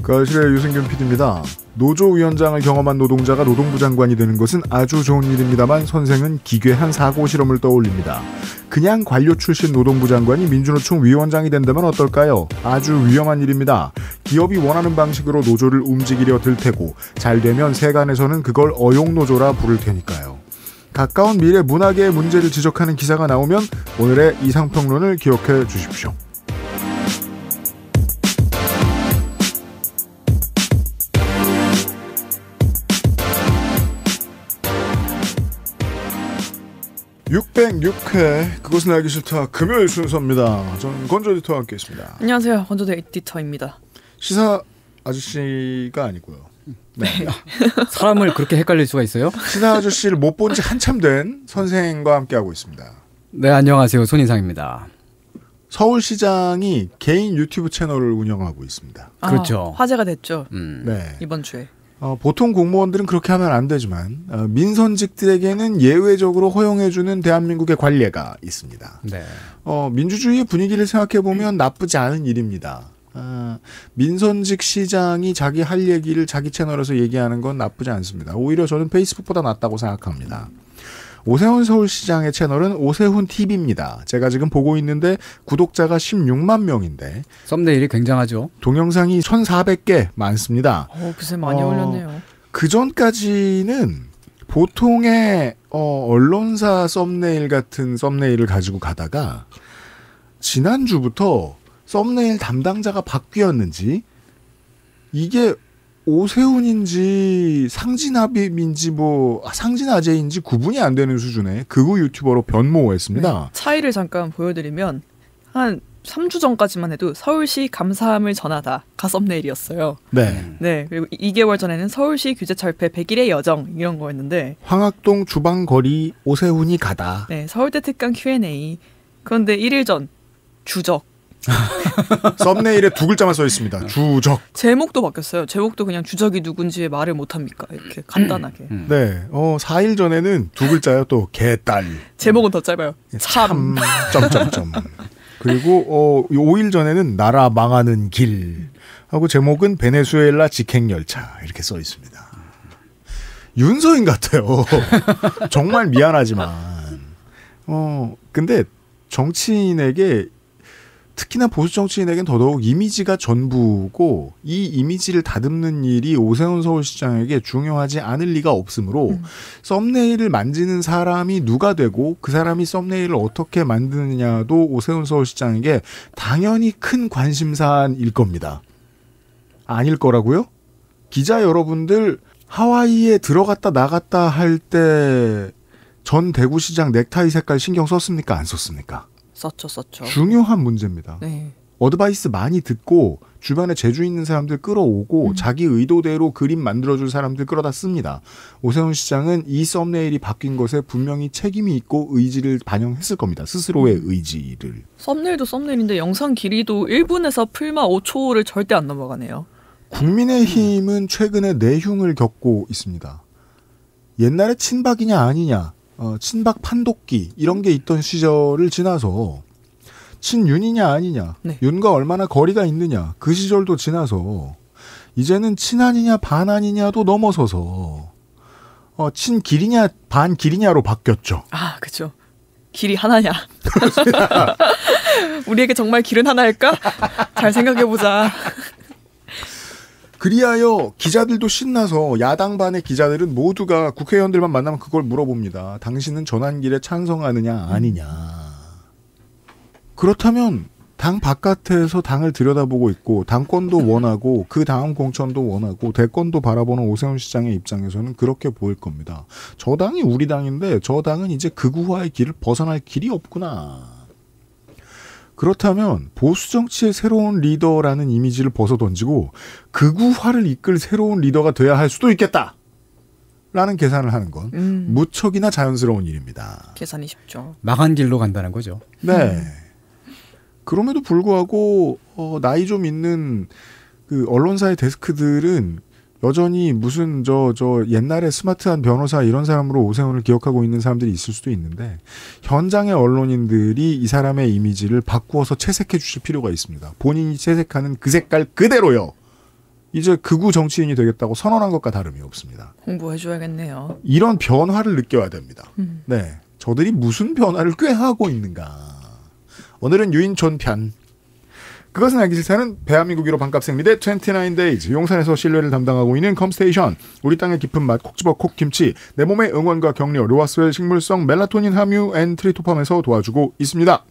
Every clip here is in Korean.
거실의 유승균 PD입니다. 노조위원장을 경험한 노동자가 노동부 장관이 되는 것은 아주 좋은 일입니다만 선생은 기괴한 사고 실험을 떠올립니다. 그냥 관료 출신 노동부 장관이 민주노총 위원장이 된다면 어떨까요? 아주 위험한 일입니다. 기업이 원하는 방식으로 노조를 움직이려 들 테고 잘 되면 세간에서는 그걸 어용노조라 부를 테니까요. 가까운 미래 문화계의 문제를 지적하는 기사가 나오면 오늘의 이상평론을 기억해 주십시오. (606회) 그것은 알기 싫다 금요일 순서입니다. 저는 건조 에디터와 함께 있습니다. 안녕하세요. 건조 에디터입니다. 시사 아저씨가 아니고요. 네. 사람을 그렇게 헷갈릴 수가 있어요? 시사 아저씨를 못 본 지 한참 된 선생과 함께하고 있습니다. 네, 안녕하세요. 손인상입니다. 서울시장이 개인 유튜브 채널을 운영하고 있습니다. 그렇죠. 화제가 됐죠. 네. 이번 주에. 보통 공무원들은 그렇게 하면 안 되지만 민선직들에게는 예외적으로 허용해주는 대한민국의 관례가 있습니다. 네. 민주주의의 분위기를 생각해보면 나쁘지 않은 일입니다. 민선직 시장이 자기 할 얘기를 자기 채널에서 얘기하는 건 나쁘지 않습니다. 오히려 저는 페이스북보다 낫다고 생각합니다. 오세훈 서울시장의 채널은 오세훈 TV입니다. 제가 지금 보고 있는데 구독자가 16만 명인데 썸네일이 굉장하죠. 동영상이 1,400개 많습니다. 글쎄 많이 올렸네요. 그 전까지는 보통의 언론사 썸네일 같은 썸네일을 가지고 가다가 지난주부터 썸네일 담당자가 바뀌었는지 이게 오세훈인지 상진아비인지 상진아재인지 구분이 안 되는 수준의 극우 유튜버로 변모했습니다. 네. 차이를 잠깐 보여드리면 한 3주 전까지만 해도 서울시 감사함을 전하다가 썸네일이었어요. 네. 네. 그리고 2개월 전에는 서울시 규제철폐 100일의 여정 이런 거였는데 황학동 주방거리 오세훈이 가다. 네. 서울대 특강 Q&A. 그런데 1일 전 주적. 썸네일에 두 글자만 써 있습니다. 주적. 제목도 바뀌었어요. 제목도 그냥 주적이 누군지 말을 못합니까? 이렇게 간단하게. 네. 4일 전에는 두 글자요. 또 개딸. 제목은 더 짧아요. 참. 점점점. 그리고 5일 전에는 나라 망하는 길 하고 제목은 베네수엘라 직행열차 이렇게 써 있습니다. 윤서인 같아요. 정말 미안하지만. 근데 정치인에게 특히나 보수 정치인에겐 더더욱 이미지가 전부고 이 이미지를 다듬는 일이 오세훈 서울시장에게 중요하지 않을 리가 없으므로 썸네일을 만지는 사람이 누가 되고 그 사람이 썸네일을 어떻게 만드느냐도 오세훈 서울시장에게 당연히 큰 관심사일 겁니다. 아닐 거라고요? 기자 여러분들 하와이에 들어갔다 나갔다 할 때 전 대구시장 넥타이 색깔 신경 썼습니까? 안 썼습니까? 썼죠. 중요한 문제입니다. 네. 어드바이스 많이 듣고 주변에 재주 있는 사람들 끌어오고 자기 의도대로 그림 만들어줄 사람들 끌어다 씁니다. 오세훈 시장은 이 썸네일이 바뀐 것에 분명히 책임이 있고 의지를 반영했을 겁니다. 스스로의 의지를. 썸네일도 썸네일인데 영상 길이도 1분에서 풀마 5초를 절대 안 넘어가네요. 국민의힘은 최근에 내흉을 겪고 있습니다. 옛날에 친박이냐 아니냐 친박 판독기 이런 게 있던 시절을 지나서 친윤이냐 아니냐 네. 윤과 얼마나 거리가 있느냐 그 시절도 지나서 이제는 친한이냐 반한이냐도 넘어서서 친길이냐 반길이냐로 바뀌었죠. 아 그렇죠. 길이 하나냐. 우리에게 정말 길은 하나일까? 잘 생각해보자. 그리하여 기자들도 신나서 야당반의 기자들은 모두가 국회의원들만 만나면 그걸 물어봅니다. 당신은 전환길에 찬성하느냐 아니냐. 그렇다면 당 바깥에서 당을 들여다보고 있고 당권도 원하고 그 다음 공천도 원하고 대권도 바라보는 오세훈 시장의 입장에서는 그렇게 보일 겁니다. 저 당이 우리 당인데 저 당은 이제 극우화의 길을 벗어날 길이 없구나. 그렇다면 보수 정치의 새로운 리더라는 이미지를 벗어던지고 극우화를 이끌 새로운 리더가 돼야 할 수도 있겠다. 라는 계산을 하는 건 무척이나 자연스러운 일입니다. 계산이 쉽죠. 망한 길로 간다는 거죠. 네. 그럼에도 불구하고 나이 좀 있는 그 언론사의 데스크들은 여전히 무슨 저 옛날에 스마트한 변호사 이런 사람으로 오세훈을 기억하고 있는 사람들이 있을 수도 있는데 현장의 언론인들이 이 사람의 이미지를 바꾸어서 채색해 주실 필요가 있습니다. 본인이 채색하는 그 색깔 그대로요. 이제 극우 정치인이 되겠다고 선언한 것과 다름이 없습니다. 공부해줘야겠네요. 이런 변화를 느껴야 됩니다. 네, 저들이 무슨 변화를 꾀하고 있는가. 오늘은 유인촌 편. 그것은 알기 싫다는 대한민국 1호 반값 생리대 29days, 용산에서 신뢰를 담당하고 있는 컴스테이션, 우리 땅의 깊은 맛 콕 집어 콕김치, 내 몸의 응원과 격려 로아스웰 식물성 멜라토닌 함유 앤 트리토팜에서 도와주고 있습니다.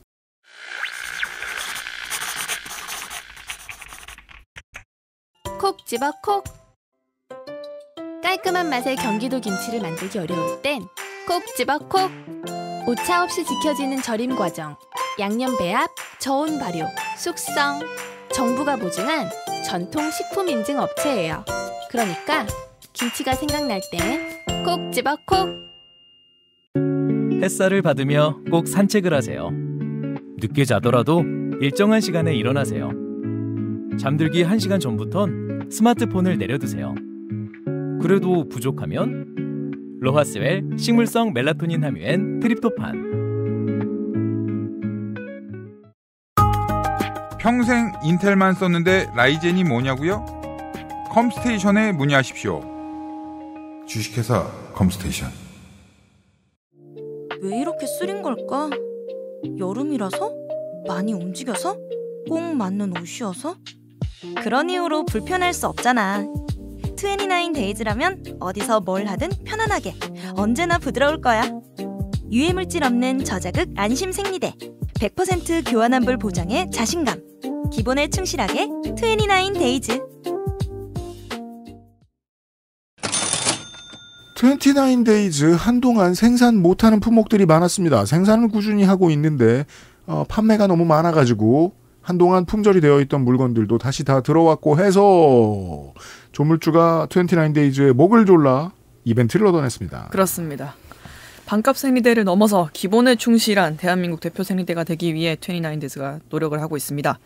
콕 집어 콕. 깔끔한 맛의 경기도 김치를 만들기 어려울 땐 콕 집어 콕. 오차 없이 지켜지는 절임 과정, 양념 배합, 저온 발효, 숙성. 정부가 보증한 전통 식품 인증 업체예요. 그러니까 김치가 생각날 땐 콕 집어 콕. 햇살을 받으며 꼭 산책을 하세요. 늦게 자더라도 일정한 시간에 일어나세요. 잠들기 1시간 전부턴 스마트폰을 내려두세요. 그래도 부족하면 로하스웰 식물성 멜라토닌 함유엔 트립토판. 평생 인텔만 썼는데 라이젠이 뭐냐고요? 컴스테이션에 문의하십시오. 주식회사 컴스테이션. 왜 이렇게 쓰린 걸까? 여름이라서? 많이 움직여서? 꼭 맞는 옷이어서? 그런 이유로 불편할 수 없잖아. 29days라면 어디서 뭘 하든 편안하게, 언제나 부드러울 거야. 유해물질 없는 저자극 안심 생리대, 100% 교환 환불 보장의 자신감. 기본에 충실하게 29days. 29days 한동안 생산 못하는 품목들이 많았습니다. 생산을 꾸준히 하고 있는데 판매가 너무 많아가지고 한동안 품절이 되어 있던 물건들도 다시 다 들어왔고 해서 조물주가 29days의 목을 졸라 이벤트를 얻어냈습니다. 그렇습니다. 반값 생리대를 넘어서 기본에 충실한 대한민국 대표 생리대가 되기 위해 29days가 노력을 하고 있습니다.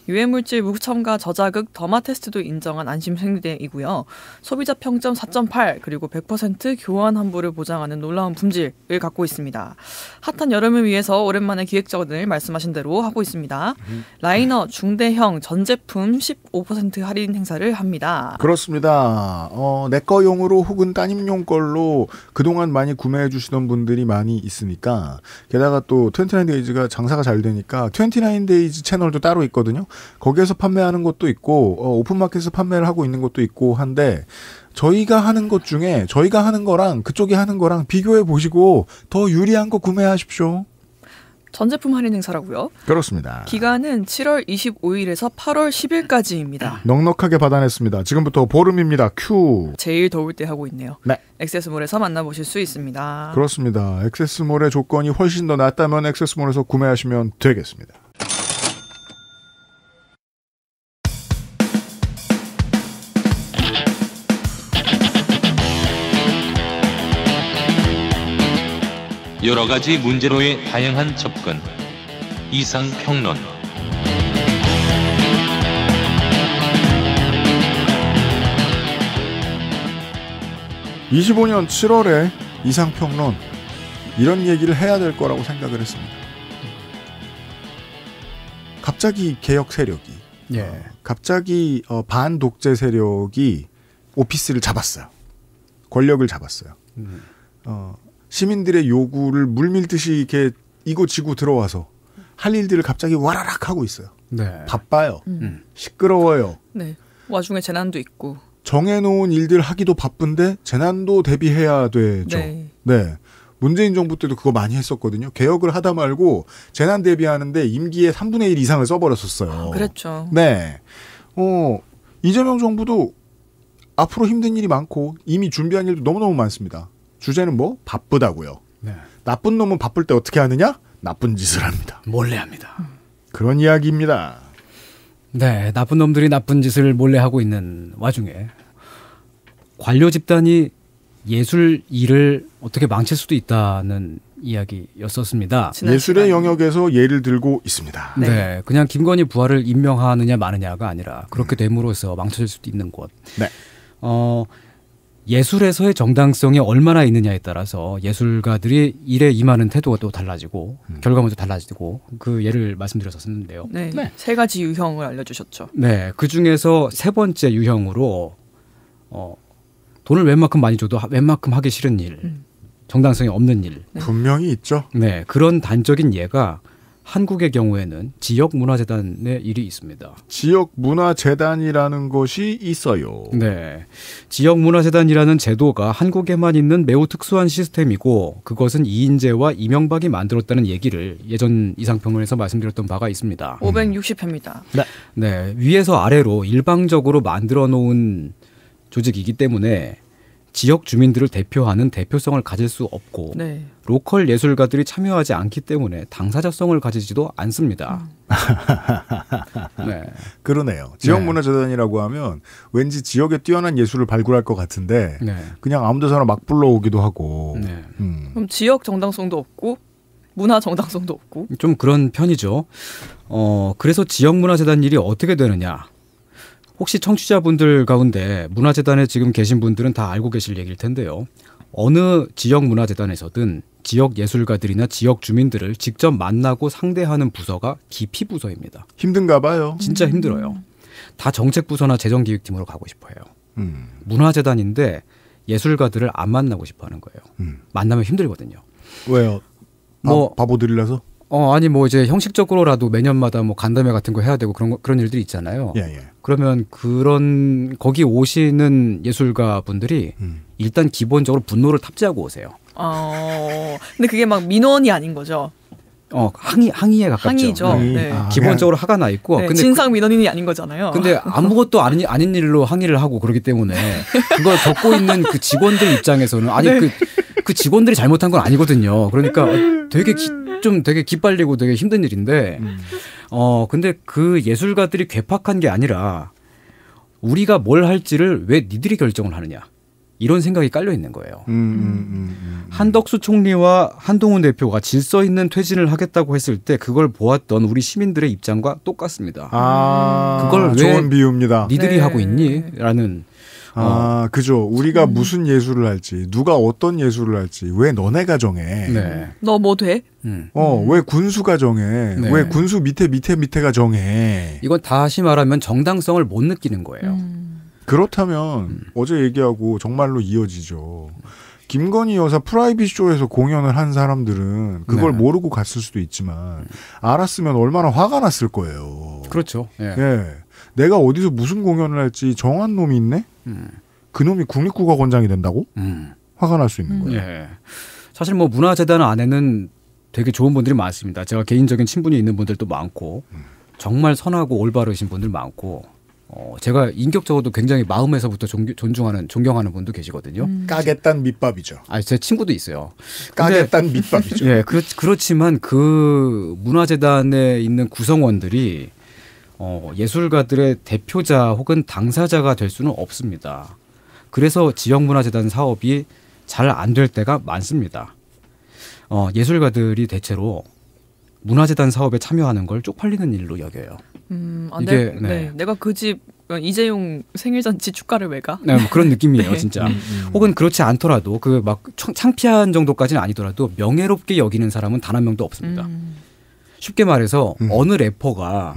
유해물질 무첨가 저자극 더마 테스트도 인정한 안심 생리대이고요. 소비자 평점 4.8 그리고 100% 교환 환불을 보장하는 놀라운 품질을 갖고 있습니다. 핫한 여름을 위해서 오랜만에 기획전을 말씀하신 대로 하고 있습니다. 라이너 중대형 전 제품 15% 할인 행사를 합니다. 그렇습니다. 내 거용으로 혹은 따님용 걸로 그동안 많이 구매해 주시던 분들이 많이 있으니까, 게다가 또 29days가 장사가 잘 되니까 29days 채널도 따로 있거든요. 거기에서 판매하는 것도 있고 오픈마켓에서 판매를 하고 있는 것도 있고 한데, 저희가 하는 것 중에 저희가 하는 거랑 그쪽이 하는 거랑 비교해 보시고 더 유리한 거 구매하십시오. 전 제품 할인 행사라고요? 그렇습니다. 기간은 7월 25일에서 8월 10일까지입니다. 넉넉하게 받아냈습니다. 지금부터 보름입니다. 큐. 제일 더울 때 하고 있네요. 네. 액세스몰에서 만나보실 수 있습니다. 그렇습니다. 액세스몰의 조건이 훨씬 더 낫다면 액세스몰에서 구매하시면 되겠습니다. 여러 가지 문제로의 다양한 접근. 이상평론. 25년 7월에 이상평론, 이런 얘기를 해야 될 거라고 생각을 했습니다. 갑자기 개혁 세력이, 갑자기 반독재 세력이 오피스를 잡았어요. 권력을 잡았어요. 시민들의 요구를 물밀듯이 이렇게 이고 지고 들어와서 할 일들을 갑자기 와라락 하고 있어요. 네. 바빠요. 시끄러워요. 네. 와중에 재난도 있고. 정해놓은 일들 하기도 바쁜데 재난도 대비해야 되죠. 네. 문재인 정부 때도 그거 많이 했었거든요. 개혁을 하다 말고 재난 대비하는데 임기의 3분의 1 이상을 써버렸었어요. 그랬죠. 네. 이재명 정부도 앞으로 힘든 일이 많고 이미 준비한 일도 너무너무 많습니다. 주제는 뭐? 바쁘다고요. 네. 나쁜 놈은 바쁠 때 어떻게 하느냐? 나쁜 짓을 합니다. 몰래 합니다. 그런 이야기입니다. 네, 나쁜 놈들이 나쁜 짓을 몰래 하고 있는 와중에 관료 집단이 예술 일을 어떻게 망칠 수도 있다는 이야기였었습니다. 예술의 영역에서 예를 들고 있습니다. 네, 그냥 김건희 부하를 임명하느냐 마느냐가 아니라 그렇게 됨으로써 망쳐질 수도 있는 곳. 네. 예술에서의 정당성이 얼마나 있느냐에 따라서 예술가들이 일에 임하는 태도가 또 달라지고 결과물도 달라지고 그 예를 말씀드렸었는데요. 네. 세 가지 유형을 알려주셨죠. 네, 그 중에서 세 번째 유형으로 돈을 웬만큼 많이 줘도 웬만큼 하기 싫은 일, 정당성이 없는 일. 분명히 있죠. 네, 그런 단적인 예가 한국의 경우에는 지역문화재단의 일이 있습니다. 지역문화재단이라는 것이 있어요. 네, 지역문화재단이라는 제도가 한국에만 있는 매우 특수한 시스템이고 그것은 이인재와 이명박이 만들었다는 얘기를 예전 이상평론에서 말씀드렸던 바가 있습니다. 560회입니다. 네, 위에서 아래로 일방적으로 만들어 놓은 조직이기 때문에 지역 주민들을 대표하는 대표성을 가질 수 없고 네. 로컬 예술가들이 참여하지 않기 때문에 당사자성을 가지지도 않습니다. 네. 그러네요. 지역문화재단이라고 하면 왠지 지역에 뛰어난 예술을 발굴할 것 같은데 그냥 아무 데서나 막 불러오기도 하고. 그럼 지역 정당성도 없고 문화 정당성도 없고. 좀 그런 편이죠. 그래서 지역문화재단 일이 어떻게 되느냐. 혹시 청취자분들 가운데 문화재단에 지금 계신 분들은 다 알고 계실 얘기일 텐데요. 어느 지역문화재단에서든 지역 예술가들이나 지역 주민들을 직접 만나고 상대하는 부서가 기피부서입니다. 힘든가 봐요. 진짜 힘들어요. 다 정책부서나 재정기획팀으로 가고 싶어요. 문화재단인데 예술가들을 안 만나고 싶어 하는 거예요. 만나면 힘들거든요. 왜요? 바보들이라서? 아니 뭐 이제 형식적으로라도 매년마다 뭐 간담회 같은 거 해야 되고 그런 일들이 있잖아요. 그러면 거기 오시는 예술가 분들이 일단 기본적으로 분노를 탑재하고 오세요. 근데 그게 막 민원이 아닌 거죠. 항의에 가깝죠. 항의죠. 네. 기본적으로 화가 나 있고. 근데 진상 민원인이 아닌 거잖아요. 근데 아무것도 아닌 일로 항의를 하고 그러기 때문에 그걸 겪고 있는 그 직원들 입장에서는 그 직원들이 잘못한 건 아니거든요. 그러니까 되게 기빨리고 되게 힘든 일인데, 근데 그 예술가들이 괴팍한 게 아니라 우리가 뭘 할지를 왜 니들이 결정을 하느냐. 이런 생각이 깔려 있는 거예요. 한덕수 총리와 한동훈 대표가 질서 있는 퇴진을 하겠다고 했을 때 그걸 보았던 우리 시민들의 입장과 똑같습니다. 그걸 왜 좋은 비유입니다. 니들이 하고 있니? 라는. 그죠. 우리가 무슨 예술을 할지, 누가 어떤 예술을 할지, 왜 너네가 정해? 너 뭐 돼? 왜 군수가 정해? 왜 군수 밑에가 정해? 이건 다시 말하면 정당성을 못 느끼는 거예요. 그렇다면 어제 얘기하고 정말로 이어지죠. 김건희 여사 프라이빗 쇼에서 공연을 한 사람들은 그걸 모르고 갔을 수도 있지만 알았으면 얼마나 화가 났을 거예요. 그렇죠. 내가 어디서 무슨 공연을 할지 정한 놈이 있네? 그 놈이 국립국어원장이 된다고? 화가 날 수 있는 거예요. 사실 뭐 문화재단 안에는 되게 좋은 분들이 많습니다. 제가 개인적인 친분이 있는 분들도 많고 정말 선하고 올바르신 분들 많고 제가 인격적으로도 굉장히 마음에서부터 존경하는 분도 계시거든요. 까겠단 밑밥이죠. 제 친구도 있어요. 까겠단 밑밥이죠. 그렇지만 그 문화재단에 있는 구성원들이 예술가들의 대표자 혹은 당사자가 될 수는 없습니다. 그래서 지역문화재단 사업이 잘 안 될 때가 많습니다. 예술가들이 대체로 문화재단 사업에 참여하는 걸 쪽팔리는 일로 여겨요. 내가 그 집 이재용 생일잔치 축가를 왜 가? 뭐 그런 느낌이에요, 진짜. 혹은 그렇지 않더라도 그 막 창피한 정도까지는 아니더라도 명예롭게 여기는 사람은 단 한 명도 없습니다. 쉽게 말해서 어느 래퍼가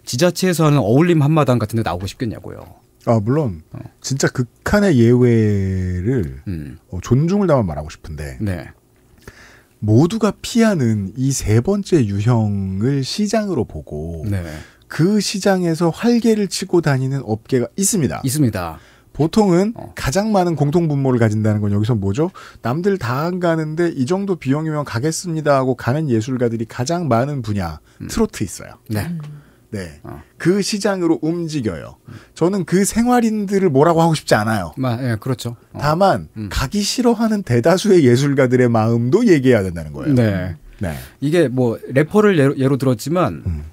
지자체에서 하는 어울림 한마당 같은 데 나오고 싶겠냐고요. 물론 진짜 극한의 예외를 존중을 담아 말하고 싶은데 모두가 피하는 이 세 번째 유형을 시장으로 보고 그 시장에서 활개를 치고 다니는 업계가 있습니다. 보통은 가장 많은 공통분모를 가진다는 건 여기서 뭐죠? 남들 다 안 가는데 이 정도 비용이면 가겠습니다 하고 가는 예술가들이 가장 많은 분야 트로트 있어요. 그 시장으로 움직여요. 저는 그 생활인들을 뭐라고 하고 싶지 않아요. 그렇죠. 다만 가기 싫어하는 대다수의 예술가들의 마음도 얘기해야 된다는 거예요. 이게 뭐 래퍼를 예로 들었지만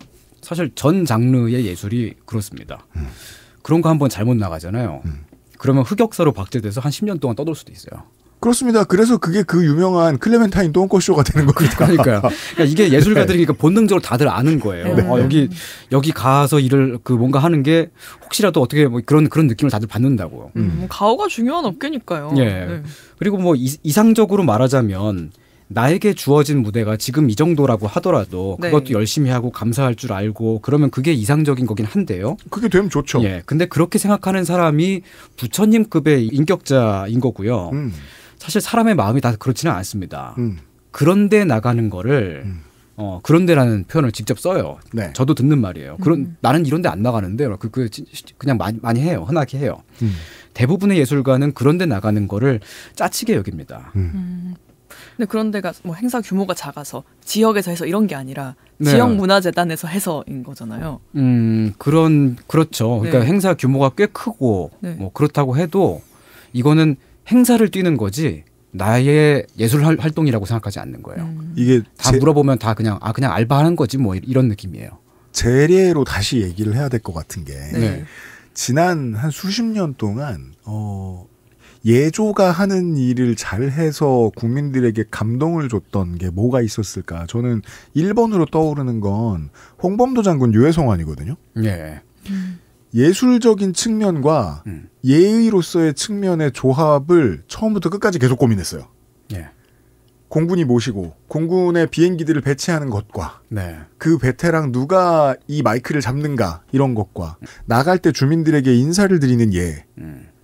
사실 전 장르의 예술이 그렇습니다. 그런 거 한번 잘못 나가잖아요. 그러면 흑역사로 박제돼서 한 10년 동안 떠돌 수도 있어요. 그렇습니다. 그래서 그게 그 유명한 클레멘타인 똥꼬쇼가 되는 겁니다. 그러니까 이게 예술가들이니까 본능적으로 다들 아는 거예요. 네. 여기 가서 일을 그 뭔가 하는 게 혹시라도 어떻게 뭐 그런 느낌을 다들 받는다고. 가오가 중요한 업계니까요. 예. 네. 그리고 뭐 이상적으로 말하자면 나에게 주어진 무대가 지금 이 정도라고 하더라도 네. 그것도 열심히 하고 감사할 줄 알고 그러면 그게 이상적인 거긴 한데요. 그게 되면 좋죠. 예. 근데 그렇게 생각하는 사람이 부처님급의 인격자인 거고요. 사실 사람의 마음이 다 그렇지는 않습니다. 그런데 나가는 거를 그런데라는 표현을 직접 써요. 네. 저도 듣는 말이에요. 나는 이런데 안 나가는데 그냥 많이 해요. 흔하게 해요. 대부분의 예술가는 그런데 나가는 거를 짜치게 여깁니다. 근데 그런 데가 뭐 행사 규모가 작아서 지역에서 해서 이런 게 아니라 네. 지역문화재단에서 해서인 거잖아요. 그렇죠. 그러니까 네. 행사 규모가 꽤 크고 네. 뭐 그렇다고 해도 이거는 행사를 뛰는 거지 나의 예술 활동이라고 생각하지 않는 거예요. 이게 다 물어보면 다 그냥 알바하는 거지 뭐 이런 느낌이에요. 재례로 다시 얘기를 해야 될 것 같은 게 네. 지난 한 수십 년 동안 예조가 하는 일을 잘해서 국민들에게 감동을 줬던 게 뭐가 있었을까? 저는 1번으로 떠오르는 건 홍범도 장군 유해성환이거든요. 예. 예술적인 측면과 예의로서의 측면의 조합을 처음부터 끝까지 계속 고민했어요. 예. 공군이 모시고 공군의 비행기들을 배치하는 것과 네. 그 배태랑 누가 이 마이크를 잡는가 이런 것과 나갈 때 주민들에게 인사를 드리는 예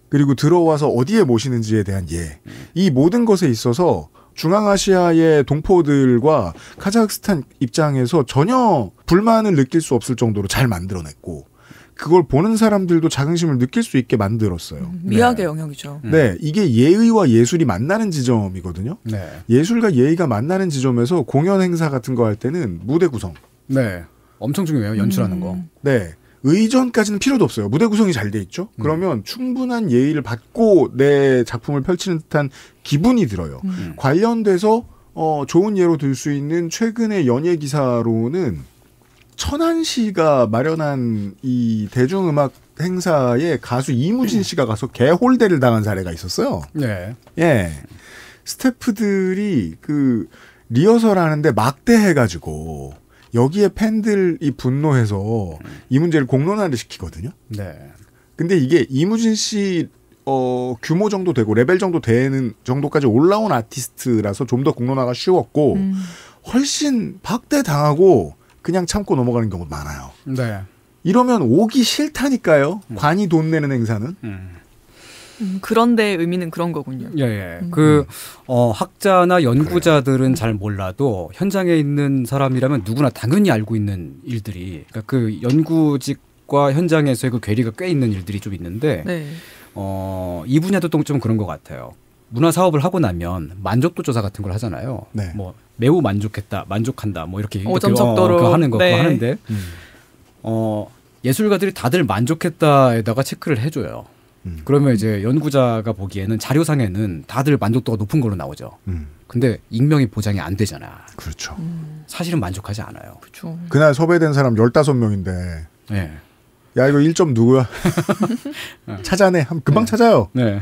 그리고 들어와서 어디에 모시는지에 대한 예 이 모든 것에 있어서 중앙아시아의 동포들과 카자흐스탄 입장에서 전혀 불만을 느낄 수 없을 정도로 잘 만들어냈고 그걸 보는 사람들도 자긍심을 느낄 수 있게 만들었어요. 미학의 영역이죠. 네, 이게 예의와 예술이 만나는 지점이거든요. 네. 예술과 예의가 만나는 지점에서 공연 행사 같은 거 할 때는 무대 구성. 네. 엄청 중요해요. 연출하는 거. 네. 의전까지는 필요도 없어요. 무대 구성이 잘 돼 있죠. 그러면 충분한 예의를 받고 내 작품을 펼치는 듯한 기분이 들어요. 관련돼서 좋은 예로 들 수 있는 최근의 연예 기사로는 천안시가 마련한 이 대중음악 행사에 가수 이무진 씨가 가서 개홀대를 당한 사례가 있었어요. 네. 예. 스태프들이 그 리허설 하는데 막대해가지고 여기에 팬들이 분노해서 이 문제를 공론화를 시키거든요. 네. 근데 이게 이무진 씨 규모 정도 되고 레벨 정도 되는 정도까지 올라온 아티스트라서 좀 더 공론화가 쉬웠고 훨씬 박대당하고 그냥 참고 넘어가는 경우도 많아요. 네. 이러면 오기 싫다니까요. 관이 돈 내는 행사는. 그런데 의미는 그런 거군요. 예. 학자나 연구자들은 잘 몰라도 현장에 있는 사람이라면 누구나 당연히 알고 있는 일들이 그러니까 그 연구직과 현장에서의 그 괴리가 꽤 있는 일들이 좀 있는데 네. 이 분야도 좀 그런 것 같아요. 문화 사업을 하고 나면 만족도 조사 같은 걸 하잖아요. 네. 뭐 매우 만족했다, 만족한다, 뭐 이렇게 5점 척도로 그거 하는 거 네. 그거 하는데 예술가들이 다들 만족했다에다가 체크를 해줘요. 그러면 이제 연구자가 보기에는 자료상에는 다들 만족도가 높은 걸로 나오죠. 근데 익명이 보장이 안 되잖아. 그렇죠. 사실은 만족하지 않아요. 그렇죠. 그날 섭외된 사람 15명인데 네. 야 이거 1점 누구야? 찾아내. 금방 찾아요. 네.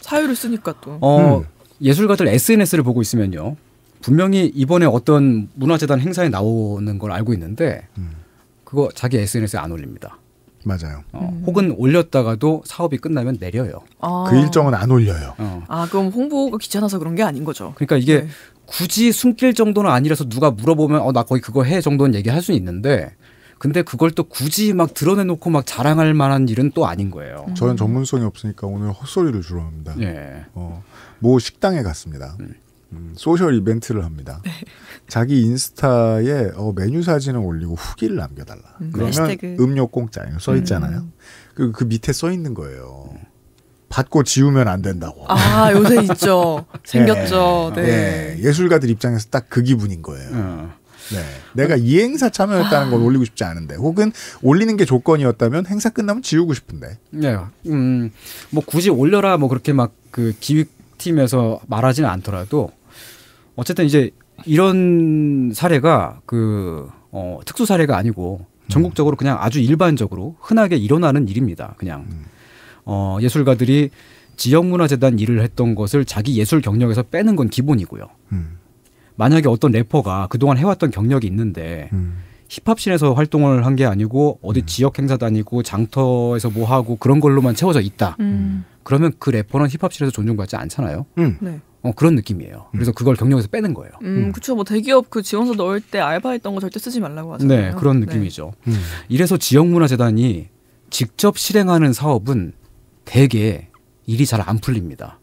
사유를 쓰니까 또. 예술가들 SNS를 보고 있으면요. 분명히 이번에 어떤 문화재단 행사에 나오는 걸 알고 있는데 그거 자기 SNS에 안 올립니다. 맞아요. 혹은 올렸다가도 사업이 끝나면 내려요. 그 일정은 안 올려요. 그럼 홍보가 귀찮아서 그런 게 아닌 거죠. 그러니까 이게 굳이 숨길 정도는 아니라서 누가 물어보면 나 거의 그거 해 정도는 얘기할 수 있는데 근데 그걸 또 굳이 막 드러내놓고 막 자랑할 만한 일은 또 아닌 거예요. 저는 전문성이 없으니까 오늘 헛소리를 주로 합니다. 예. 모 식당에 갔습니다. 소셜 이벤트를 합니다. 자기 인스타에 메뉴 사진을 올리고 후기를 남겨달라. 그러면 해시태그. 음료 공짜 써 있잖아요. 그 밑에 써 있는 거예요. 받고 지우면 안 된다고. 요새 있죠. 생겼죠. 네. 네. 네. 예술가들 입장에서 딱 그 기분인 거예요. 네. 내가 이 행사 참여했다는 건 올리고 싶지 않은데, 혹은 올리는 게 조건이었다면 행사 끝나면 지우고 싶은데. 네. 뭐 굳이 올려라 뭐 그렇게 막 그 기획팀에서 말하지는 않더라도 어쨌든 이제 이런 사례가 특수 사례가 아니고 전국적으로 그냥 아주 일반적으로 흔하게 일어나는 일입니다. 그냥 예술가들이 지역문화재단 일을 했던 것을 자기 예술 경력에서 빼는 건 기본이고요. 만약에 어떤 래퍼가 그동안 해왔던 경력이 있는데 힙합씬에서 활동을 한 게 아니고 어디 지역 행사 다니고 장터에서 뭐 하고 그런 걸로만 채워져 있다. 그러면 그 래퍼는 힙합씬에서 존중받지 않잖아요. 네. 그런 느낌이에요. 그래서 그걸 경력에서 빼는 거예요. 그렇죠. 뭐 대기업 그 지원서 넣을 때 알바했던 거 절대 쓰지 말라고 하잖아요. 네, 그런 느낌이죠. 이래서 지역문화재단이 직접 실행하는 사업은 되게 일이 잘 안 풀립니다.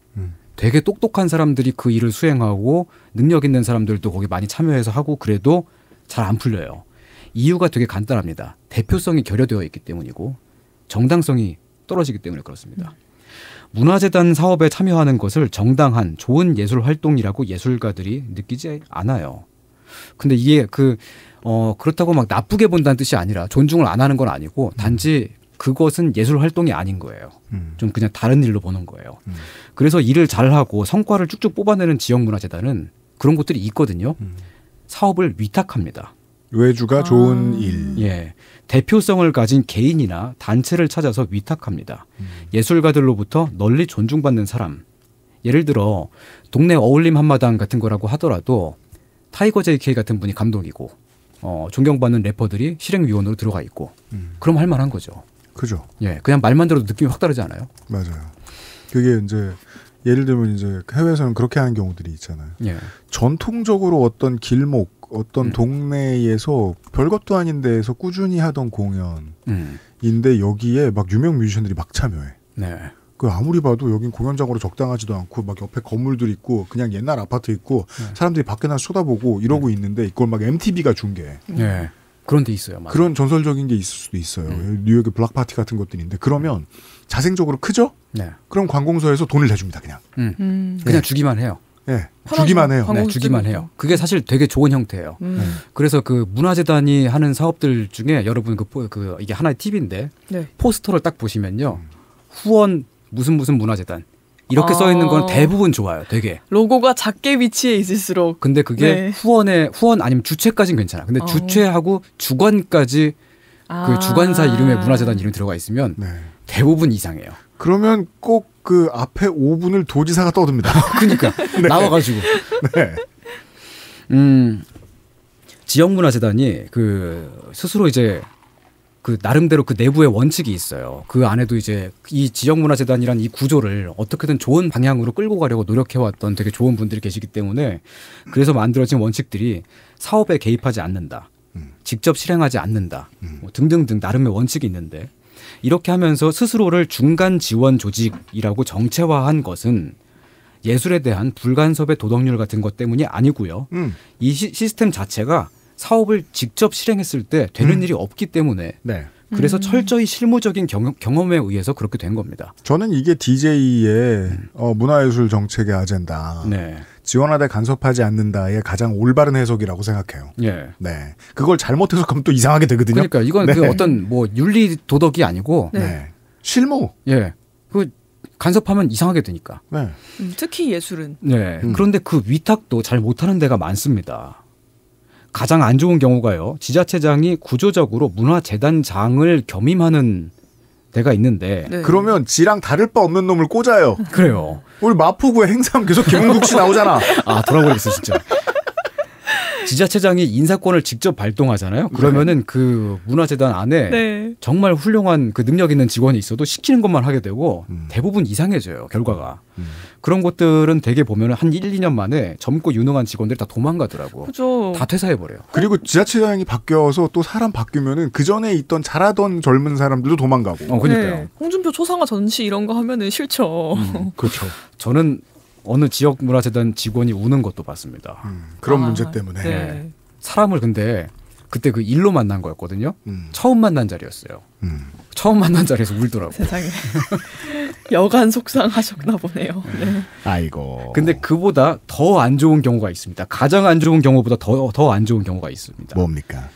되게 똑똑한 사람들이 그 일을 수행하고 능력 있는 사람들도 거기 많이 참여해서 하고 그래도 잘 안 풀려요. 이유가 되게 간단합니다. 대표성이 결여되어 있기 때문이고 정당성이 떨어지기 때문에 그렇습니다. 문화재단 사업에 참여하는 것을 정당한 좋은 예술 활동이라고 예술가들이 느끼지 않아요. 근데 이게 그렇다고 막 나쁘게 본다는 뜻이 아니라 존중을 안 하는 건 아니고 단지 그것은 예술 활동이 아닌 거예요. 좀 그냥 다른 일로 보는 거예요. 그래서 일을 잘하고 성과를 쭉쭉 뽑아내는 지역문화재단은 그런 것들이 있거든요. 사업을 위탁합니다. 외주가 좋은 일. 예, 대표성을 가진 개인이나 단체를 찾아서 위탁합니다. 예술가들로부터 널리 존중받는 사람. 예를 들어 동네 어울림 한마당 같은 거라고 하더라도 타이거 JK 같은 분이 감독이고 존경받는 래퍼들이 실행위원으로 들어가 있고 그럼 할 만한 거죠. 그죠. 예, 그냥 말만 들어도 느낌이 확 다르지 않아요? 맞아요. 그게 이제 예를 들면 이제 해외에서는 그렇게 하는 경우들이 있잖아요. 예. 전통적으로 어떤 길목, 어떤 동네에서 별것도 아닌 데에서 꾸준히 하던 공연인데 여기에 막 유명 뮤지션들이 막 참여해. 네. 그 아무리 봐도 여긴 공연장으로 적당하지도 않고 막 옆에 건물들 있고 그냥 옛날 아파트 있고 사람들이 밖에 나서 쳐다보고 이러고 있는데 이걸 막 MTV가 중계해. 네. 그런 데 있어요. 맞아요. 그런 전설적인 게 있을 수도 있어요. 뉴욕의 블락파티 같은 것들인데 그러면 자생적으로 크죠? 네. 그럼 관공서에서 돈을 내줍니다. 그냥. 그냥 주기만 해요. 네. 주기만 해요. 네, 주기만 해요. 그게 사실 되게 좋은 형태예요. 그래서 그 문화재단이 하는 사업들 중에 여러분 이게 하나의 팁인데 네. 포스터를 딱 보시면요. 후원 무슨 문화재단 이렇게 써 있는 건 대부분 좋아요. 되게. 로고가 작게 위치해 있을수록. 근데 그게 네. 후원 아니면 주체까지는 괜찮아. 근데 주체하고 주관까지 그 주관사 이름에 문화재단 이름이 들어가 있으면 네. 대부분 이상해요. 그러면 꼭 그 앞에 5분을 도지사가 떠듭니다. 그러니까 네. 나와가지고. 네. 지역문화재단이 스스로 이제 그 나름대로 그 내부의 원칙이 있어요. 그 안에도 이제 이 지역문화재단이란 이 구조를 어떻게든 좋은 방향으로 끌고 가려고 노력해왔던 되게 좋은 분들이 계시기 때문에 그래서 만들어진 원칙들이 사업에 개입하지 않는다. 직접 실행하지 않는다. 뭐 등등등 나름의 원칙이 있는데 이렇게 하면서 스스로를 중간 지원 조직이라고 정체화한 것은 예술에 대한 불간섭의 도덕률 같은 것 때문이 아니고요. 이 시스템 자체가 사업을 직접 실행했을 때 되는 일이 없기 때문에 네. 그래서 철저히 실무적인 경험에 의해서 그렇게 된 겁니다. 저는 이게 DJ의 문화예술 정책의 아젠다. 네. 지원하되 간섭하지 않는다의 가장 올바른 해석이라고 생각해요. 예. 네. 그걸 잘못 해석하면 또 이상하게 되거든요. 그러니까 이건 네. 그 어떤 뭐 윤리 도덕이 아니고 네. 실무. 예. 그 간섭하면 이상하게 되니까. 네. 특히 예술은. 네. 그런데 그 위탁도 잘 못하는 데가 많습니다. 가장 안 좋은 경우가요. 지자체장이 구조적으로 문화재단장을 겸임하는 데가 있는데 네. 그러면 지랑 다를 바 없는 놈을 꽂아요. 그래요. 우리 마포구에 행사하면 계속 김은국 씨 나오잖아. 아, 돌아버리겠어 진짜. 지자체장이 인사권을 직접 발동하잖아요. 그러면은 그 문화재단 안에 네. 정말 훌륭한 그 능력 있는 직원이 있어도 시키는 것만 하게 되고 대부분 이상해져요. 결과가. 그런 것들은 되게 보면 한 1, 2년 만에 젊고 유능한 직원들이 다 도망가더라고. 그죠. 다 퇴사해버려요. 그리고 지자체장이 바뀌어서 또 사람 바뀌면은 그 전에 있던 잘하던 젊은 사람들도 도망가고. 그러니까요. 네. 홍준표 초상화 전시 이런 거 하면은 싫죠. 그렇죠. 저는 어느 지역 문화재단 직원이 우는 것도 봤습니다. 그런 문제 때문에. 네. 사람을 근데 그때 그 일로 만난 거였거든요. 처음 만난 자리였어요. 처음 만난 자리에서 울더라고. 세상에. 여간 속상하셨나 보네요. 네. 아이고. 근데 그보다 더 안 좋은 경우가 있습니다. 가장 안 좋은 경우보다 더 안 좋은 경우가 있습니다. 뭡니까?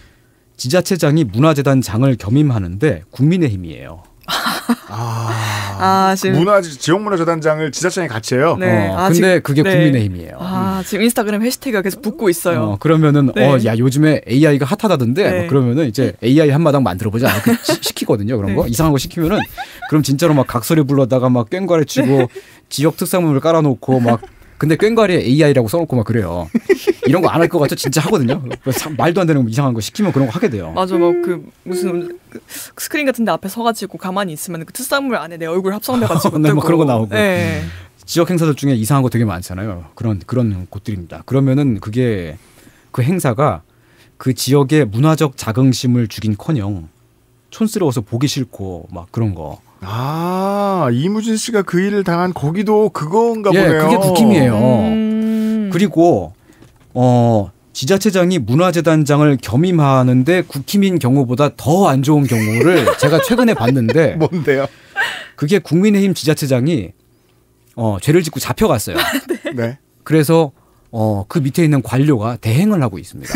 지자체장이 문화재단장을 겸임하는데 국민의힘이에요. 지금 지역문화재단장을 지자체에 같이 해요. 네. 근데 지금, 그게 네. 국민의힘이에요. 지금 인스타그램 해시태그가 계속 붙고 있어요. 그러면은 네. 야 요즘에 AI가 핫하다던데 네. 그러면은 이제 AI 한 마당 만들어보자 이렇게 시키거든요. 그런 거 이상한 거 시키면은 그럼 진짜로 막 각소리 불러다가 막 꽹과리 치고 지역 특산물을 깔아놓고 막 근데 꽹과리에 AI라고 써놓고 막 그래요. 이런 거 안 할 것 같죠? 진짜 하거든요. 말도 안 되는 이상한 거 시키면 그런 거 하게 돼요. 맞아, 뭐 무슨 스크린 같은데 앞에 서가지고 가만히 있으면 그 특산물 안에 내 얼굴 합성돼가지고 네, 뭐 그런 거 나오고. 네. 지역 행사들 중에 이상한 거 되게 많잖아요. 그런 곳들입니다. 그러면은 그게 그 행사가 그 지역의 문화적 자긍심을 주긴커녕 촌스러워서 보기 싫고 막 그런 거. 이무진 씨가 그 일을 당한 거기도 그건가 보네요. 그게 국힘이에요. 그리고 지자체장이 문화재단장을 겸임하는데 국힘인 경우보다 더 안 좋은 경우를 제가 최근에 봤는데 뭔데요? 그게 국민의힘 지자체장이 죄를 짓고 잡혀갔어요. 네. 그래서 그 밑에 있는 관료가 대행을 하고 있습니다.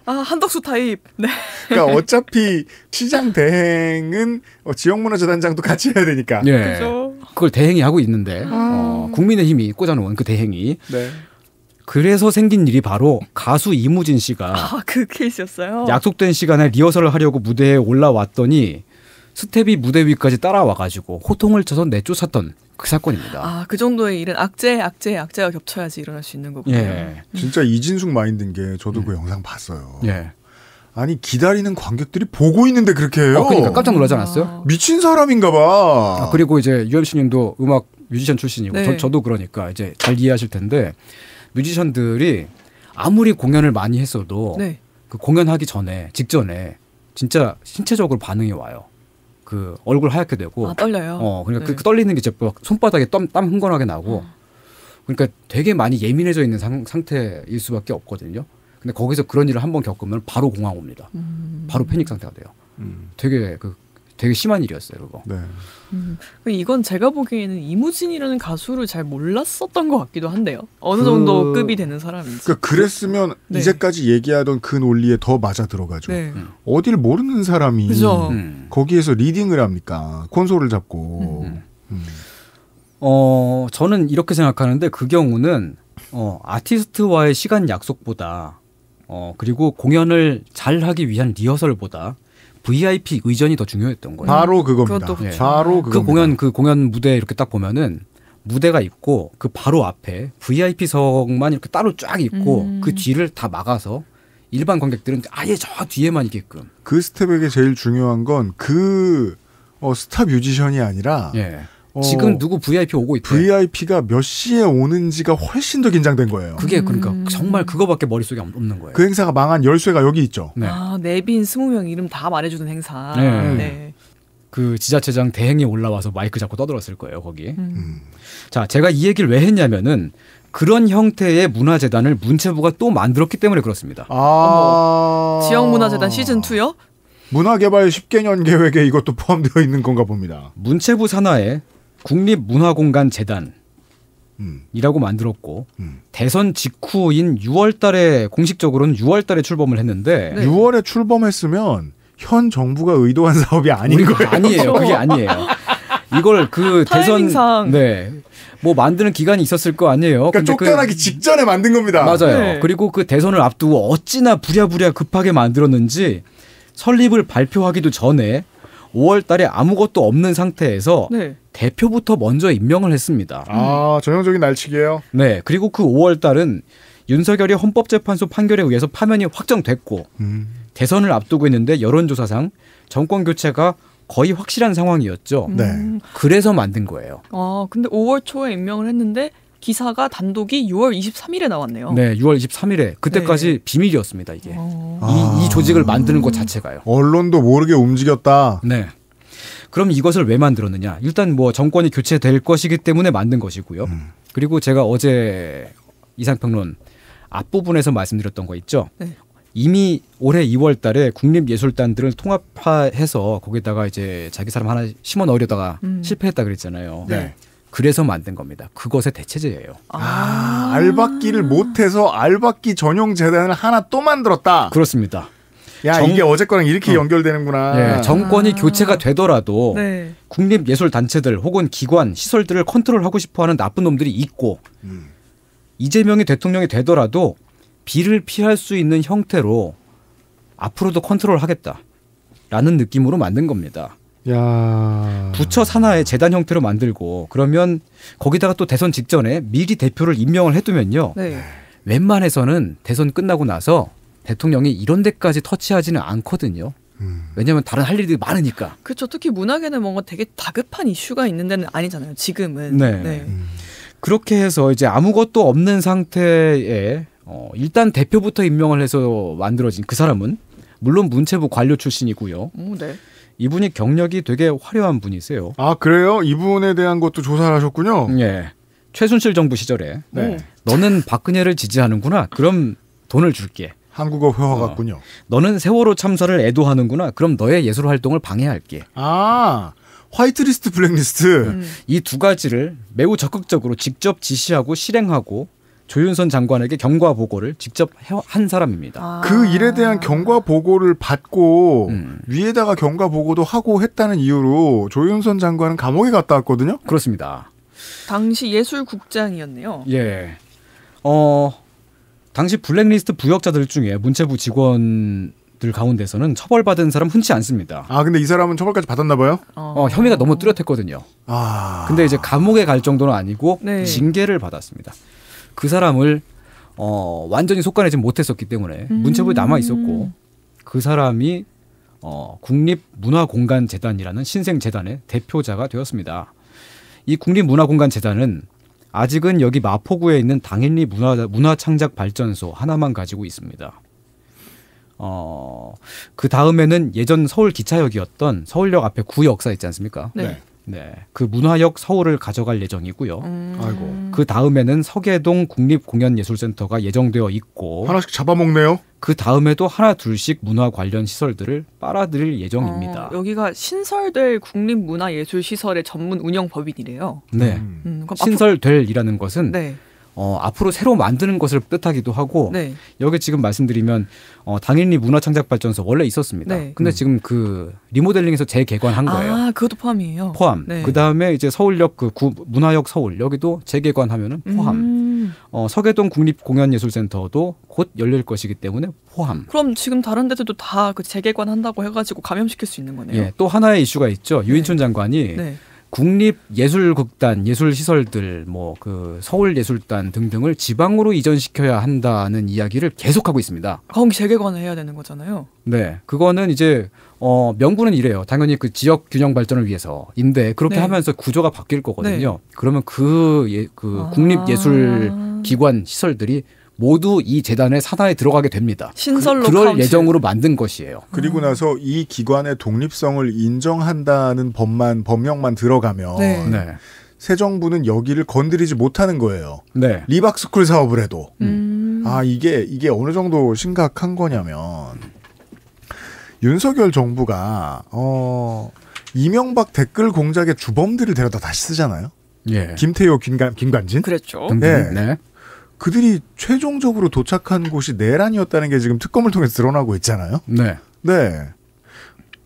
한덕수 타입. 네. 그러니까 어차피 시장 대행은 지역문화재단장도 같이 해야 되니까. 예. 그렇죠. 그걸 대행이 하고 있는데 국민의힘이 꽂아놓은 그 대행이. 네. 그래서 생긴 일이 바로 가수 이무진 씨가 그 케이스였어요. 약속된 시간에 리허설을 하려고 무대에 올라왔더니 스텝이 무대 위까지 따라와가지고 호통을 쳐서 내쫓았던 그 사건입니다. 그 정도의 일은 악재가 겹쳐야지 일어날 수 있는 거군요. 예. 진짜 이진숙 마인드인 게 저도 그 영상 봤어요. 예. 아니 기다리는 관객들이 보고 있는데 그렇게 해요. 그러니까 깜짝 놀라지 않았어요? 미친 사람인가 봐. 그리고 이제 UMC님도 음악 뮤지션 출신이고 네. 저도 그러니까 이제 잘 이해하실 텐데 뮤지션들이 아무리 공연을 많이 했어도 네. 그 공연하기 직전에 진짜 신체적으로 반응이 와요. 그 얼굴 하얗게 되고 떨려요. 그러니까 네. 그 떨리는 게 이제 손바닥에 땀 흥건하게 나고 그러니까 되게 많이 예민해져 있는 상태일 수밖에 없거든요. 근데 거기서 그런 일을 한번 겪으면 바로 공황 옵니다. 바로 패닉 상태가 돼요. 되게 심한 일이었어요, 그거. 네. 이건 제가 보기에는 이무진이라는 가수를 잘 몰랐었던 것 같기도 한데요. 어느 정도 급이 되는 사람인지. 그랬으면 네. 이제까지 얘기하던 그 논리에 더 맞아 들어가죠. 네. 어딜 모르는 사람이 그죠. 거기에서 리딩을 합니까? 콘솔을 잡고. 저는 이렇게 생각하는데 그 경우는 아티스트와의 시간 약속보다 그리고 공연을 잘 하기 위한 리허설보다 VIP 의전이 더 중요했던 거예요. 바로 그겁니다. 그렇죠. 바로 그겁니다. 그 공연 무대 이렇게 딱 보면은 무대가 있고 그 바로 앞에 VIP석만 이렇게 따로 쫙 있고 그 뒤를 다 막아서 일반 관객들은 아예 저 뒤에만 있게끔. 그 스텝에게 제일 중요한 건 그 스타 뮤지션이 아니라 지금 누구 VIP 오고 있대. VIP가 몇 시에 오는지가 훨씬 더 긴장된 거예요. 그게 그러니까 정말 그거밖에 머릿속에 없는 거예요. 그 행사가 망한 열쇠가 여기 있죠. 네. 내빈 20명 이름 다 말해주는 행사. 네. 네. 그 지자체장 대행이 올라와서 마이크 잡고 떠들었을 거예요, 거기. 자, 제가 이 얘기를 왜 했냐면은 그런 형태의 문화재단을 문체부가 또 만들었기 때문에 그렇습니다. 지역문화재단 시즌2요? 문화개발 10개년 계획에 이것도 포함되어 있는 건가 봅니다. 문체부 산하에 국립문화공간재단 이라고 만들었고 대선 직후인 6월 달에 공식적으로는 6월 달에 출범을 했는데 6월에 출범했으면 현 정부가 의도한 사업이 아닌 거예요. 아니에요. 그게 아니에요. 이걸 그 타이밍상. 대선 뭐 만드는 기간이 있었을 거 아니에요. 그러니까 쫓겨나기 직전에 만든 겁니다. 맞아요. 네. 그리고 그 대선을 앞두고 어찌나 부랴부랴 급하게 만들었는지 설립을 발표하기도 전에 5월 달에 아무것도 없는 상태에서 대표부터 먼저 임명을 했습니다. 전형적인 날치기예요. 네. 그리고 그 5월 달은 윤석열이 헌법재판소 판결에 의해서 파면이 확정됐고 대선을 앞두고 있는데 여론조사상 정권 교체가 거의 확실한 상황이었죠. 그래서 만든 거예요. 근데 5월 초에 임명을 했는데 기사가 단독이 6월 23일에 나왔네요. 네, 6월 23일에 그때까지 비밀이었습니다. 이게 이 조직을 만드는 것 자체가요. 언론도 모르게 움직였다. 네. 그럼 이것을 왜 만들었느냐? 일단 뭐 정권이 교체될 것이기 때문에 만든 것이고요. 그리고 제가 어제 이상평론 앞부분에서 말씀드렸던 거 있죠. 이미 올해 2월 달에 국립예술단들을 통합해서 거기다가 이제 자기 사람 하나 심어 넣으려다가 실패했다 그랬잖아요. 그래서 만든 겁니다. 그것의 대체제예요. 알박기를 못해서 알박기 전용 재단을 하나 또 만들었다. 그렇습니다. 야 이게 어제 거랑 이렇게 연결되는구나. 예, 정권이 교체가 되더라도 네. 국립예술단체들 혹은 기관, 시설들을 컨트롤하고 싶어하는 나쁜 놈들이 있고 이재명이 대통령이 되더라도 비를 피할 수 있는 형태로 앞으로도 컨트롤하겠다라는 느낌으로 만든 겁니다. 야. 부처 산하의 재단 형태로 만들고 그러면 거기다가 또 대선 직전에 미리 대표를 임명을 해두면요. 네. 웬만해서는 대선 끝나고 나서 대통령이 이런 데까지 터치하지는 않거든요. 왜냐하면 다른 할 일이 많으니까. 그렇죠. 특히 문학에는 뭔가 되게 다급한 이슈가 있는 데는 아니잖아요. 지금은. 네. 그렇게 해서 이제 아무것도 없는 상태에 일단 대표부터 임명을 해서 만들어진 그 사람은 물론 문체부 관료 출신이고요. 네. 이분이 경력이 되게 화려한 분이세요. 아 그래요? 이분에 대한 것도 조사를 하셨군요. 예. 최순실 정부 시절에 네. 너는 박근혜를 지지하는구나. 그럼 돈을 줄게. 한국어 회화 같군요. 너는 세월호 참사를 애도하는구나. 그럼 너의 예술 활동을 방해할게. 아 화이트리스트, 블랙리스트. 이 두 가지를 매우 적극적으로 직접 지시하고 실행하고 조윤선 장관에게 경과 보고를 직접 한 사람입니다. 그 일에 대한 경과 보고를 받고 위에다가 경과 보고도 하고 했다는 이유로 조윤선 장관은 감옥에 갔다 왔거든요. 그렇습니다. 당시 예술국장이었네요. 예. 당시 블랙리스트 부역자들 중에 문체부 직원들 가운데서는 처벌받은 사람 흔치 않습니다. 아 근데 이 사람은 처벌까지 받았나 봐요? 혐의가 너무 뚜렷했거든요. 아. 근데 이제 감옥에 갈 정도는 아니고 네. 징계를 받았습니다. 그 사람을 완전히 속아내지 못했었기 때문에 문체부에 남아 있었고 그 사람이 국립문화공간재단이라는 신생재단의 대표자가 되었습니다. 이 국립문화공간재단은 아직은 여기 마포구에 있는 당일리 문화창작발전소 하나만 가지고 있습니다. 그 다음에는 예전 서울 기차역이었던 서울역 앞에 구역사 있지 않습니까? 네. 네, 그 문화역 서울을 가져갈 예정이고요. 아이고. 그 다음에는 서계동 국립공연예술센터가 예정되어 있고 하나씩 잡아먹네요. 그 다음에도 하나 둘씩 문화 관련 시설들을 빨아들일 예정입니다. 여기가 신설될 국립문화예술시설의 전문 운영법인이래요. 네, 그럼 신설될이라는 것은 네. 앞으로 새로 만드는 것을 뜻하기도 하고 네. 여기 지금 말씀드리면 당일리 문화창작발전소 원래 있었습니다. 네. 근데 지금 그 리모델링해서 재개관한 거예요. 아, 그것도 포함이에요. 포함. 네. 그 다음에 이제 서울역 문화역 서울 여기도 재개관하면은 포함. 서계동 국립공연예술센터도 곧 열릴 것이기 때문에 포함. 그럼 지금 다른 데들도 다 그 재개관한다고 해가지고 감염시킬 수 있는 거네요. 예, 또 하나의 이슈가 있죠. 유인촌 장관이 네. 국립예술극단, 예술시설들, 뭐 그 서울예술단 등등을 지방으로 이전시켜야 한다는 이야기를 계속하고 있습니다. 거기 재개관을 해야 되는 거잖아요. 네, 그거는 이제 명분은 이래요. 당연히 그 지역 균형 발전을 위해서인데 그렇게 네. 하면서 구조가 바뀔 거거든요. 네. 그러면 그 국립예술기관 시설들이 모두 이 재단의 산하에 들어가게 됩니다. 신설로 그럴 카운트. 예정으로 만든 것이에요. 그리고 나서 이 기관의 독립성을 인정한다는 법령만 들어가면 네. 네. 새 정부는 여기를 건드리지 못하는 거예요. 네. 리박스쿨 사업을 해도. 아, 이게 어느 정도 심각한 거냐면 윤석열 정부가 이명박 댓글 공작의 주범들을 데려다 다시 쓰잖아요. 예. 김태효, 김관진. 그랬죠. 등등. 네. 네. 그들이 최종적으로 도착한 곳이 내란이었다는 게 지금 특검을 통해서 드러나고 있잖아요. 네. 네.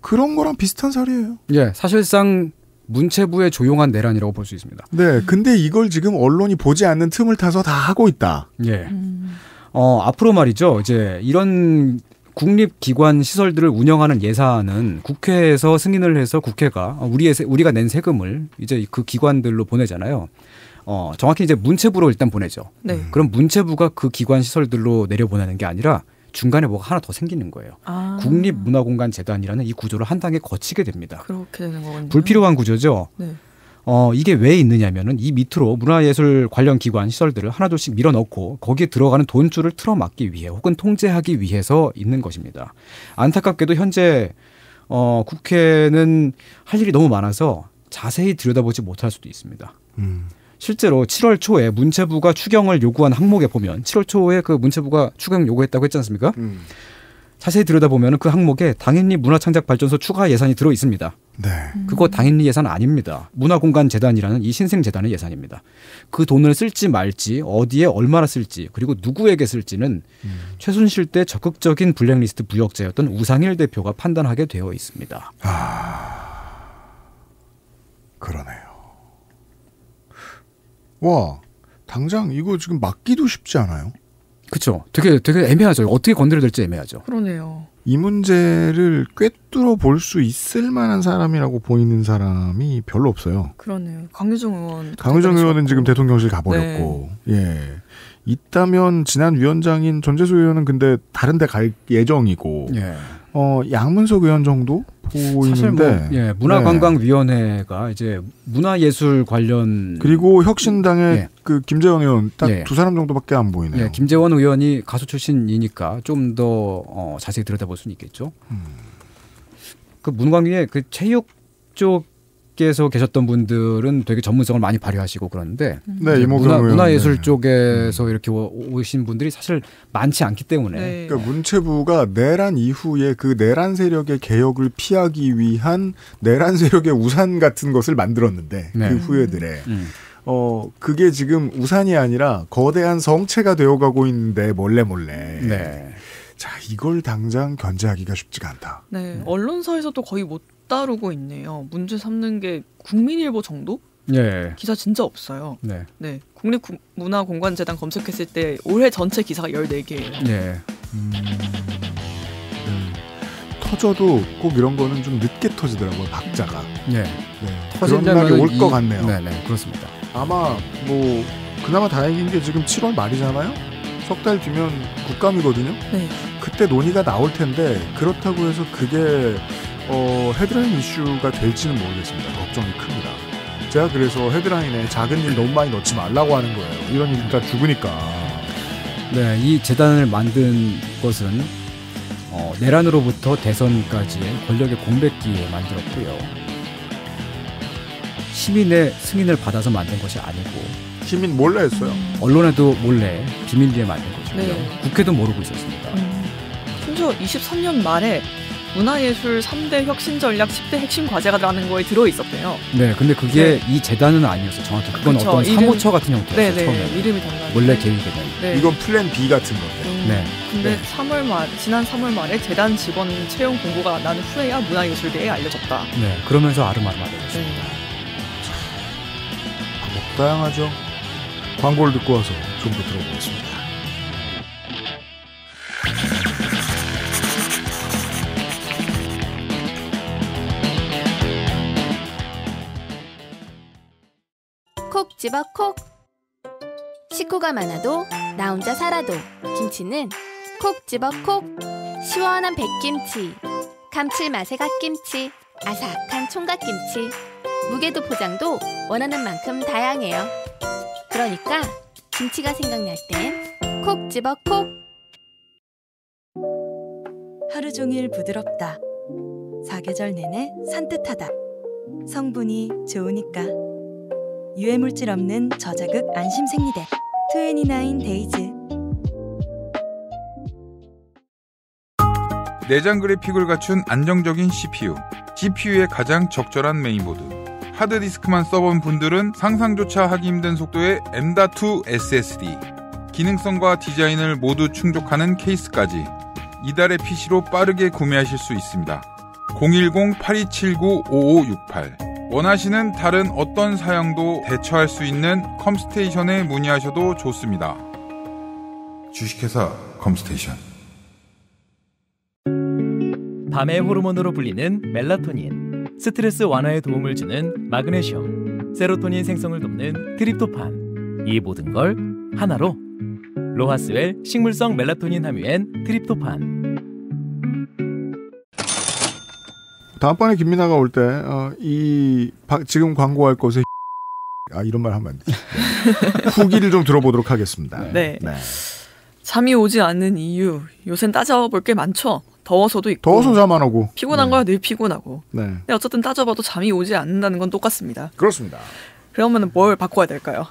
그런 거랑 비슷한 사례예요. 예. 사실상 문체부의 조용한 내란이라고 볼 수 있습니다. 네. 근데 이걸 지금 언론이 보지 않는 틈을 타서 다 하고 있다. 예. 앞으로 말이죠. 이제 이런 국립기관 시설들을 운영하는 예산은 국회에서 승인을 해서 국회가 우리가 낸 세금을 이제 그 기관들로 보내잖아요. 정확히 이제 문체부로 일단 보내죠. 네. 그럼 문체부가 그 기관 시설들로 내려보내는 게 아니라 중간에 뭐가 하나 더 생기는 거예요. 국립문화공간재단이라는 이 구조를 한 단계 거치게 됩니다. 그렇게 되는 거군요. 불필요한 구조죠. 네. 이게 왜 있느냐면은 이 밑으로 문화예술 관련 기관 시설들을 하나둘씩 밀어넣고 거기에 들어가는 돈줄을 틀어막기 위해 혹은 통제하기 위해서 있는 것입니다. 안타깝게도 현재 국회는 할 일이 너무 많아서 자세히 들여다보지 못할 수도 있습니다. 실제로 7월 초에 문체부가 추경을 요구한 항목에 보면 7월 초에 그 문체부가 추경 요구했다고 했지 않습니까? 자세히 들여다보면 그 항목에 당인리 문화창작발전소 추가 예산이 들어 있습니다. 네. 그거 당인리 예산 아닙니다. 문화공간재단이라는 이 신생재단의 예산입니다. 그 돈을 쓸지 말지 어디에 얼마나 쓸지 그리고 누구에게 쓸지는 최순실 때 적극적인 블랙리스트 부역자였던 우상일 대표가 판단하게 되어 있습니다. 그러네요. 와, 당장 이거 지금 막기도 쉽지 않아요? 그렇죠. 되게 애매하죠. 어떻게 건드려야 될지 애매하죠. 그러네요. 이 문제를 꿰뚫어 볼 수 있을 만한 사람이라고 보이는 사람이 별로 없어요. 그러네요. 강유정 의원. 강유정 의원은 지금 대통령실 가버렸고, 예. 있다면 지난 위원장인 전재수 의원은 근데 다른 데 갈 예정이고, 예. 양문석 의원 정도 보이는데, 사실 뭐, 문화관광위원회가 이제 문화예술 관련 그리고 혁신당의 그 김재원 의원 딱 두 사람 정도밖에 안 보이네요. 예, 김재원 의원이 가수 출신이니까 좀 더 자세히 들여다볼 수는 있겠죠. 그 문광위에 그 체육 쪽에서 계셨던 분들은 되게 전문성을 많이 발휘하시고 그러는데 네, 문화예술 쪽에서 이렇게 오신 분들이 사실 많지 않기 때문에 네. 그러니까 문체부가 내란 이후에 그 내란 세력의 개혁을 피하기 위한 내란 세력의 우산 같은 것을 만들었는데 네. 그 후예들의 그게 지금 우산이 아니라 거대한 성체가 되어가고 있는데 몰래. 네. 자, 이걸 당장 견제하기가 쉽지가 않다. 네, 언론사에서도 거의 못 다루고 있네요. 문제 삼는 게 국민일보 정도? 예. 기사 진짜 없어요. 네. 네, 국립문화공간재단 검색했을 때 올해 전체 기사가 14개예요. 예. 터져도 꼭 이런 거는 좀 늦게 터지더라고요. 박자가. 예. 네. 그런 날이 올 것 같네요. 네, 그렇습니다. 아마 뭐 그나마 다행인 게 지금 7월 말이잖아요. 석 달 뒤면 국감이거든요. 네. 그때 논의가 나올 텐데 그렇다고 해서 그게 헤드라인 이슈가 될지는 모르겠습니다. 걱정이 큽니다. 제가 그래서 헤드라인에 작은 일 너무 많이 넣지 말라고 하는 거예요. 이런 일이니까 죽으니까. 네, 이 재단을 만든 것은 내란으로부터 대선까지의 권력의 공백기에 만들었고요. 시민의 승인을 받아서 만든 것이 아니고 시민 몰래 했어요. 언론에도 몰래 비밀리에 만든 것이고요. 네. 국회도 모르고 있었습니다. 심지어 23년 말에 문화예술 3대 혁신 전략 10대 핵심 과제가라는 거에 들어있었대요. 네, 근데 그게 이 재단은 아니었어요. 정확히 그건 그쵸, 어떤 사무처 같은 형태였어요. 네네, 처음에. 이름이 달라요. 원래 계획이 된. 네. 이건 플랜 B 같은 건데. 네. 근데 네. 지난 3월 말에 재단 직원 채용 공고가 난 후에야 문화예술계에 알려졌다. 네, 그러면서 아름아름하게 방법 다양하죠. 광고를 듣고 와서 좀 더 들어보겠습니다. 콕 집어 콕. 식구가 많아도 나 혼자 살아도 김치는 콕 집어 콕. 시원한 백김치, 감칠맛의 갓김치, 아삭한 총각김치. 무게도 포장도 원하는 만큼 다양해요. 그러니까 김치가 생각날 땐 콕 집어 콕. 하루 종일 부드럽다. 사계절 내내 산뜻하다. 성분이 좋으니까. 유해물질 없는 저자극 안심생리대 29데이즈. 내장 그래픽을 갖춘 안정적인 CPU. GPU에 가장 적절한 메인보드. 하드디스크만 써본 분들은 상상조차 하기 힘든 속도의 M.2 SSD. 기능성과 디자인을 모두 충족하는 케이스까지. 이달의 PC로 빠르게 구매하실 수 있습니다. 010-8279-5568. 원하시는 다른 어떤 사양도 대처할 수 있는 컴스테이션에 문의하셔도 좋습니다. 주식회사 컴스테이션. 밤의 호르몬으로 불리는 멜라토닌, 스트레스 완화에 도움을 주는 마그네슘, 세로토닌 생성을 돕는 트립토판. 이 모든 걸 하나로. 로하스웰 식물성 멜라토닌 함유엔 트립토판. 다음번에 김민아가 올 때 지금 광고할 것에 이런 말 하면 안 되지. 네. 후기를 좀 들어보도록 하겠습니다. 네. 잠이 오지 않는 이유 요새는 따져볼 게 많죠. 더워서도 있고. 더워서 잠 안 오고. 피곤한 거야 늘 피곤하고. 네. 근데 어쨌든 따져봐도 잠이 오지 않는다는 건 똑같습니다. 그렇습니다. 그러면 뭘 바꿔야 될까요?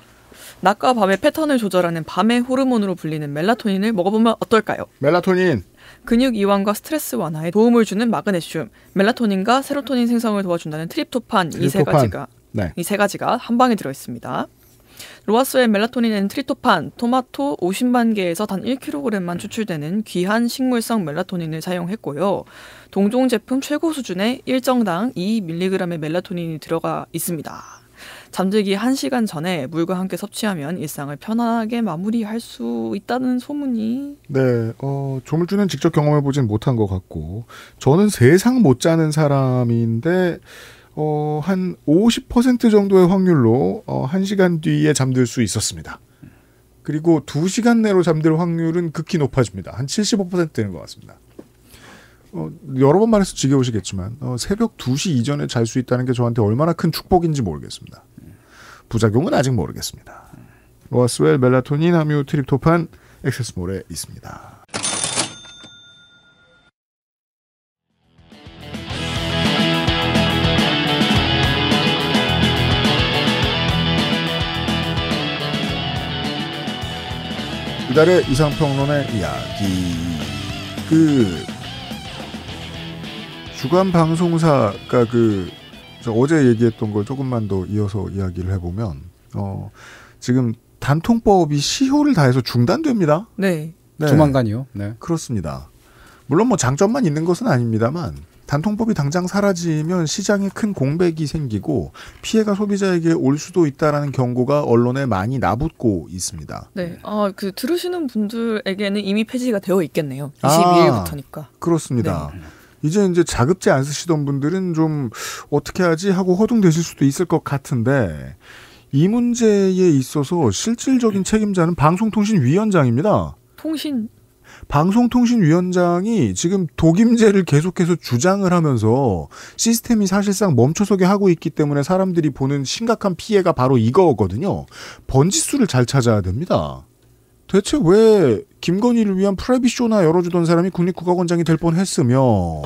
낮과 밤의 패턴을 조절하는 밤의 호르몬으로 불리는 멜라토닌을 먹어보면 어떨까요? 멜라토닌. 근육 이완과 스트레스 완화에 도움을 주는 마그네슘, 멜라토닌과 세로토닌 생성을 도와준다는 트립토판, 이 세 가지가 한 방에 들어있습니다. 로아스웰 멜라토닌에는 트립토판, 토마토 50만 개에서 단 1kg만 추출되는 귀한 식물성 멜라토닌을 사용했고요. 동종 제품 최고 수준의 일정당 2mg의 멜라토닌이 들어가 있습니다. 잠들기 1시간 전에 물과 함께 섭취하면 일상을 편안하게 마무리할 수 있다는 소문이. 네, 조물주는 직접 경험해보진 못한 것 같고 저는 세상 못 자는 사람인데 한 50% 정도의 확률로 1시간 뒤에 잠들 수 있었습니다. 그리고 2시간 내로 잠들 확률은 극히 높아집니다. 한 75% 되는 것 같습니다. 여러 번 말해서 지겨우시겠지만 새벽 2시 이전에 잘 수 있다는 게 저한테 얼마나 큰 축복인지 모르겠습니다. 부작용은 아직 모르겠습니다. 로아스웰 멜라토닌 함유 트립토판 액세스몰에 있습니다. 이달의 이상평론의 이야기. 주간 방송사가 어제 얘기했던 걸 조금만 더 이어서 이야기를 해보면, 지금 단통법이 시효를 다해서 중단됩니다. 네. 네. 조만간이요. 네. 그렇습니다. 물론 뭐 장점만 있는 것은 아닙니다만, 단통법이 당장 사라지면 시장에 큰 공백이 생기고 피해가 소비자에게 올 수도 있다라는 경고가 언론에 많이 나붙고 있습니다. 네, 들으시는 분들에게는 이미 폐지가 되어 있겠네요. 22일부터니까. 그렇습니다. 네. 이제 자급제 안 쓰시던 분들은 좀 어떻게 하지 하고 허둥대실 수도 있을 것 같은데 이 문제에 있어서 실질적인 책임자는 방송통신위원장입니다. 방송통신위원장이 지금 독임제를 계속해서 주장을 하면서 시스템이 사실상 멈춰서게 하고 있기 때문에 사람들이 보는 심각한 피해가 바로 이거거든요. 번지수를 잘 찾아야 됩니다. 대체 왜 김건희를 위한 프라이빗 쇼나 열어주던 사람이 국립국가원장이 될 뻔했으며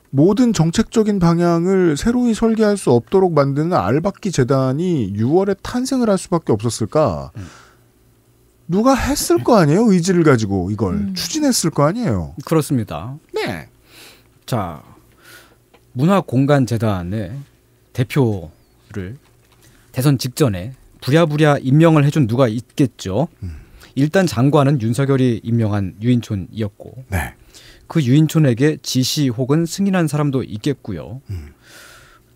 모든 정책적인 방향을 새로이 설계할 수 없도록 만드는 알박기 재단이 6월에 탄생을 할 수밖에 없었을까? 누가 했을 거 아니에요? 의지를 가지고 이걸 추진했을 거 아니에요? 그렇습니다. 네. 자, 문화공간재단의 대표를 대선 직전에 부랴부랴 임명을 해준 누가 있겠죠. 일단 장관은 윤석열이 임명한 유인촌이었고 네. 그 유인촌에게 지시 혹은 승인한 사람도 있겠고요.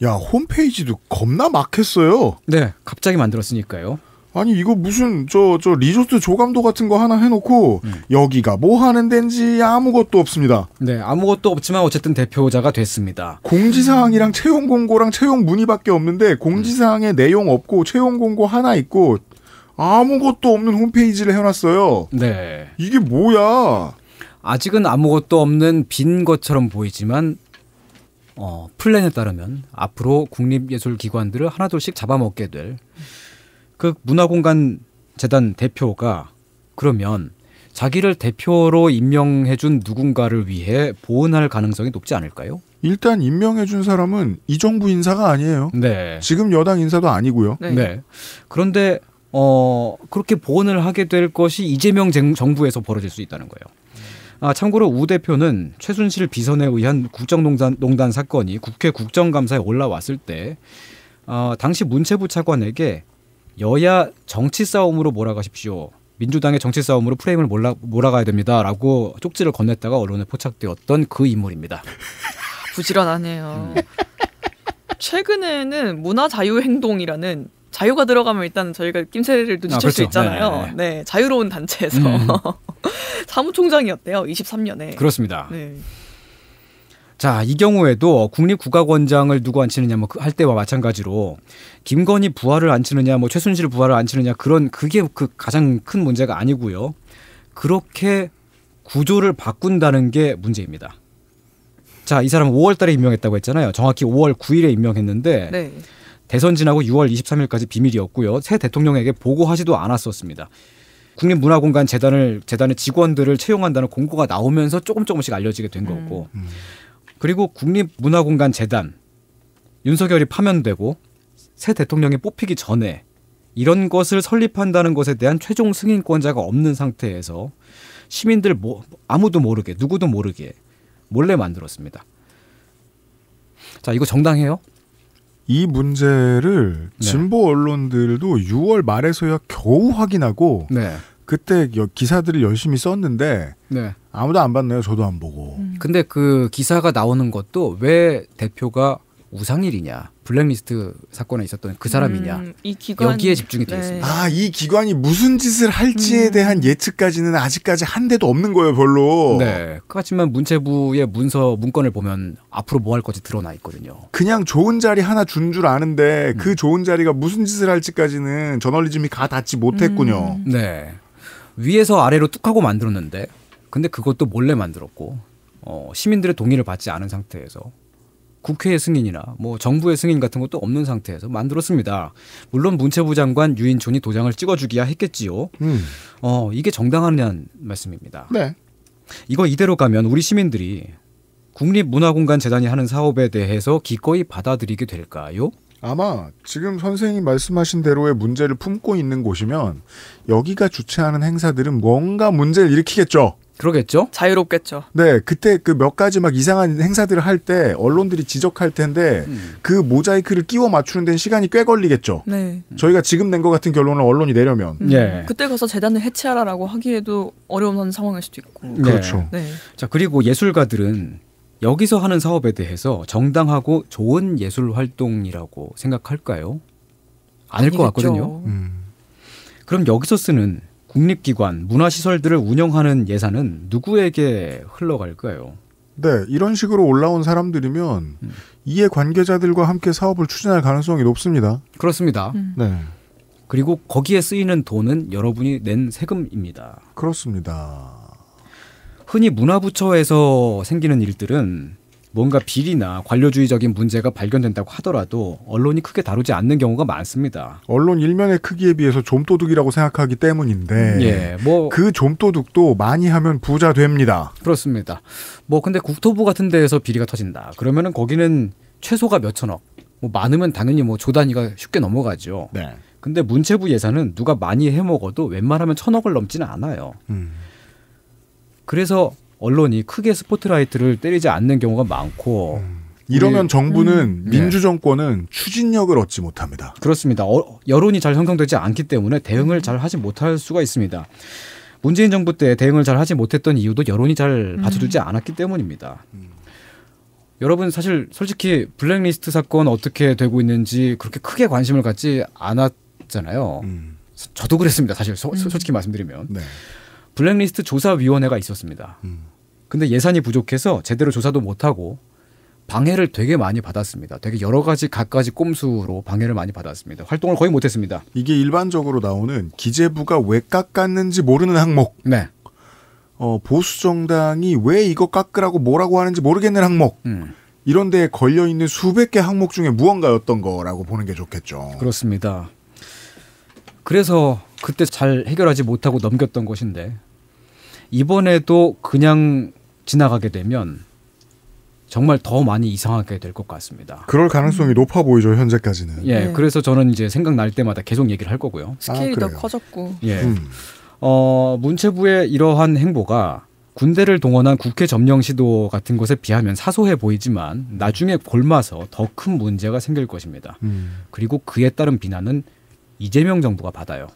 야, 홈페이지도 겁나 막혔어요. 네, 갑자기 만들었으니까요. 아니 이거 무슨 저 리조트 조감도 같은 거 하나 해놓고 여기가 뭐 하는 데인지 아무것도 없습니다. 네, 아무것도 없지만 어쨌든 대표자가 됐습니다. 공지사항이랑 채용 공고랑 채용 문의밖에 없는데 공지사항에 내용 없고 채용 공고 하나 있고 아무것도 없는 홈페이지를 해놨어요. 네. 이게 뭐야? 아직은 아무것도 없는 빈 것처럼 보이지만 플랜에 따르면 앞으로 국립예술기관들을 하나둘씩 잡아먹게 될 그 문화공간재단 대표가 그러면 자기를 대표로 임명해준 누군가를 위해 보은할 가능성이 높지 않을까요? 일단 임명해준 사람은 이 정부 인사가 아니에요. 네. 지금 여당 인사도 아니고요. 네. 네. 그런데 그렇게 보은을 하게 될 것이 이재명 정부에서 벌어질 수 있다는 거예요. 참고로 우 대표는 최순실 비선에 의한 국정농단 사건이 국회 국정감사에 올라왔을 때 당시 문체부 차관에게 여야 정치 싸움으로 몰아가십시오. 민주당의 정치 싸움으로 프레임을 몰아가야 됩니다라고 쪽지를 건넸다가 언론에 포착되었던 그 인물입니다. 부지런하네요. 최근에는 문화자유행동이라는 자유가 들어가면 일단 저희가 낌새를 눈치챌 그렇죠. 수 있잖아요. 네, 자유로운 단체에서 사무총장이었대요. 23년에. 그렇습니다. 네. 자, 이 경우에도 국립국악원장을 누구 앉히느냐 할 때와 마찬가지로 김건희 부하를 앉히느냐 최순실 부하를 앉히느냐 그게 가장 큰 문제가 아니고요. 그렇게 구조를 바꾼다는 게 문제입니다. 자, 이 사람 5월 달에 임명했다고 했잖아요. 정확히 5월 9일에 임명했는데 네. 대선 지나고 6월 23일까지 비밀이었고요. 새 대통령에게 보고하지도 않았었습니다. 국립문화공간재단의 직원들을 채용한다는 공고가 나오면서 조금씩 알려지게 된 거고 그리고 국립문화공간재단 윤석열이 파면되고 새 대통령이 뽑히기 전에 이런 것을 설립한다는 것에 대한 최종 승인권자가 없는 상태에서 시민들 아무도 모르게 누구도 모르게 몰래 만들었습니다. 자, 이거 정당해요? 이 문제를 네. 진보 언론들도 6월 말에서야 겨우 확인하고 네. 그때 기사들을 열심히 썼는데 네. 아무도 안 봤네요. 저도 안 보고. 근데 그 기사가 나오는 것도 왜 대표가 우상일이냐, 블랙리스트 사건에 있었던 그 사람이냐, 이 기관 여기에 집중이 되어 네. 있습니다. 아, 이 기관이 무슨 짓을 할지에 대한 예측까지는 아직까지 한 대도 없는 거예요, 별로. 네. 하지만 문체부의 문건을 보면 앞으로 뭐 할 건지 드러나 있거든요. 그냥 좋은 자리 하나 준 줄 아는데 그 좋은 자리가 무슨 짓을 할지까지는 저널리즘이 가 닿지 못했군요. 네. 위에서 아래로 뚝 하고 만들었는데, 근데 그것도 몰래 만들었고, 시민들의 동의를 받지 않은 상태에서 국회의 승인이나 뭐 정부의 승인 같은 것도 없는 상태에서 만들었습니다. 물론 문체부 장관 유인촌이 도장을 찍어주기야 했겠지요. 이게 정당하냐는 말씀입니다. 네. 이거 이대로 가면 우리 시민들이 국립문화공간재단이 하는 사업에 대해서 기꺼이 받아들이게 될까요? 아마 지금 선생님 말씀하신 대로의 문제를 품고 있는 곳이면 여기가 주최하는 행사들은 뭔가 문제를 일으키겠죠. 그러겠죠? 자유롭겠죠. 네, 그때 그 몇 가지 막 이상한 행사들을 할 때 언론들이 지적할 텐데 그 모자이크를 끼워 맞추는 데는 시간이 꽤 걸리겠죠. 네. 저희가 지금 낸 것 같은 결론을 언론이 내려면. 예. 그때 가서 재단을 해체하라라고 하기에도 어려운 상황일 수도 있고. 네. 그렇죠. 네. 자, 그리고 예술가들은 여기서 하는 사업에 대해서 정당하고 좋은 예술 활동이라고 생각할까요? 아닐 것 같거든요. 그럼 여기서 쓰는 국립기관, 문화시설들을 운영하는 예산은 누구에게 흘러갈까요? 네, 이런 식으로 올라온 사람들이면 이해 관계자들과 함께 사업을 추진할 가능성이 높습니다. 그렇습니다. 네, 그리고 거기에 쓰이는 돈은 여러분이 낸 세금입니다. 그렇습니다. 흔히 문화부처에서 생기는 일들은 뭔가 비리나 관료주의적인 문제가 발견된다고 하더라도 언론이 크게 다루지 않는 경우가 많습니다. 언론 일면의 크기에 비해서 좀도둑이라고 생각하기 때문인데 예, 뭐 그 좀도둑도 많이 하면 부자 됩니다. 그렇습니다. 뭐 근데 국토부 같은 데에서 비리가 터진다. 그러면은 거기는 최소가 몇천억, 뭐 많으면 당연히 뭐 조 단위가 쉽게 넘어가죠. 네. 근데 문체부 예산은 누가 많이 해먹어도 웬만하면 1,000억을 넘지는 않아요. 그래서 언론이 크게 스포트라이트를 때리지 않는 경우가 많고 이러면 정부는 네. 민주정권은 추진력을 얻지 못합니다. 그렇습니다. 여론이 잘 형성되지 않기 때문에 대응을 잘 하지 못할 수가 있습니다. 문재인 정부 때 대응을 잘 하지 못했던 이유도 여론이 잘 받쳐주지 않았기 때문입니다. 여러분 사실 솔직히 블랙리스트 사건 어떻게 되고 있는지 그렇게 크게 관심을 갖지 않았잖아요. 저도 그랬습니다. 사실 솔직히 말씀드리면. 네. 블랙리스트 조사위원회가 있었습니다. 근데 예산이 부족해서 제대로 조사도 못하고 방해를 되게 많이 받았습니다. 되게 여러 가지 갖가지 꼼수로 방해를 많이 받았습니다. 활동을 거의 못했습니다. 이게 일반적으로 나오는 기재부가 왜 깎았는지 모르는 항목. 네. 보수 정당이 왜 이거 깎으라고 뭐라고 하는지 모르겠는 항목. 이런 데에 걸려있는 수백 개 항목 중에 무언가였던 거라고 보는 게 좋겠죠. 그렇습니다. 그래서 그때 잘 해결하지 못하고 넘겼던 것인데 이번에도 그냥 지나가게 되면 정말 더 많이 이상하게 될 것 같습니다. 그럴 가능성이 높아 보이죠, 현재까지는. 예, 네. 그래서 저는 이제 생각날 때마다 계속 얘기를 할 거고요. 스케일이 더 그래요? 커졌고. 예. 문체부의 이러한 행보가 군대를 동원한 국회 점령 시도 같은 것에 비하면 사소해 보이지만 나중에 골마서 더 큰 문제가 생길 것입니다. 그리고 그에 따른 비난은 이재명 정부가 받아요.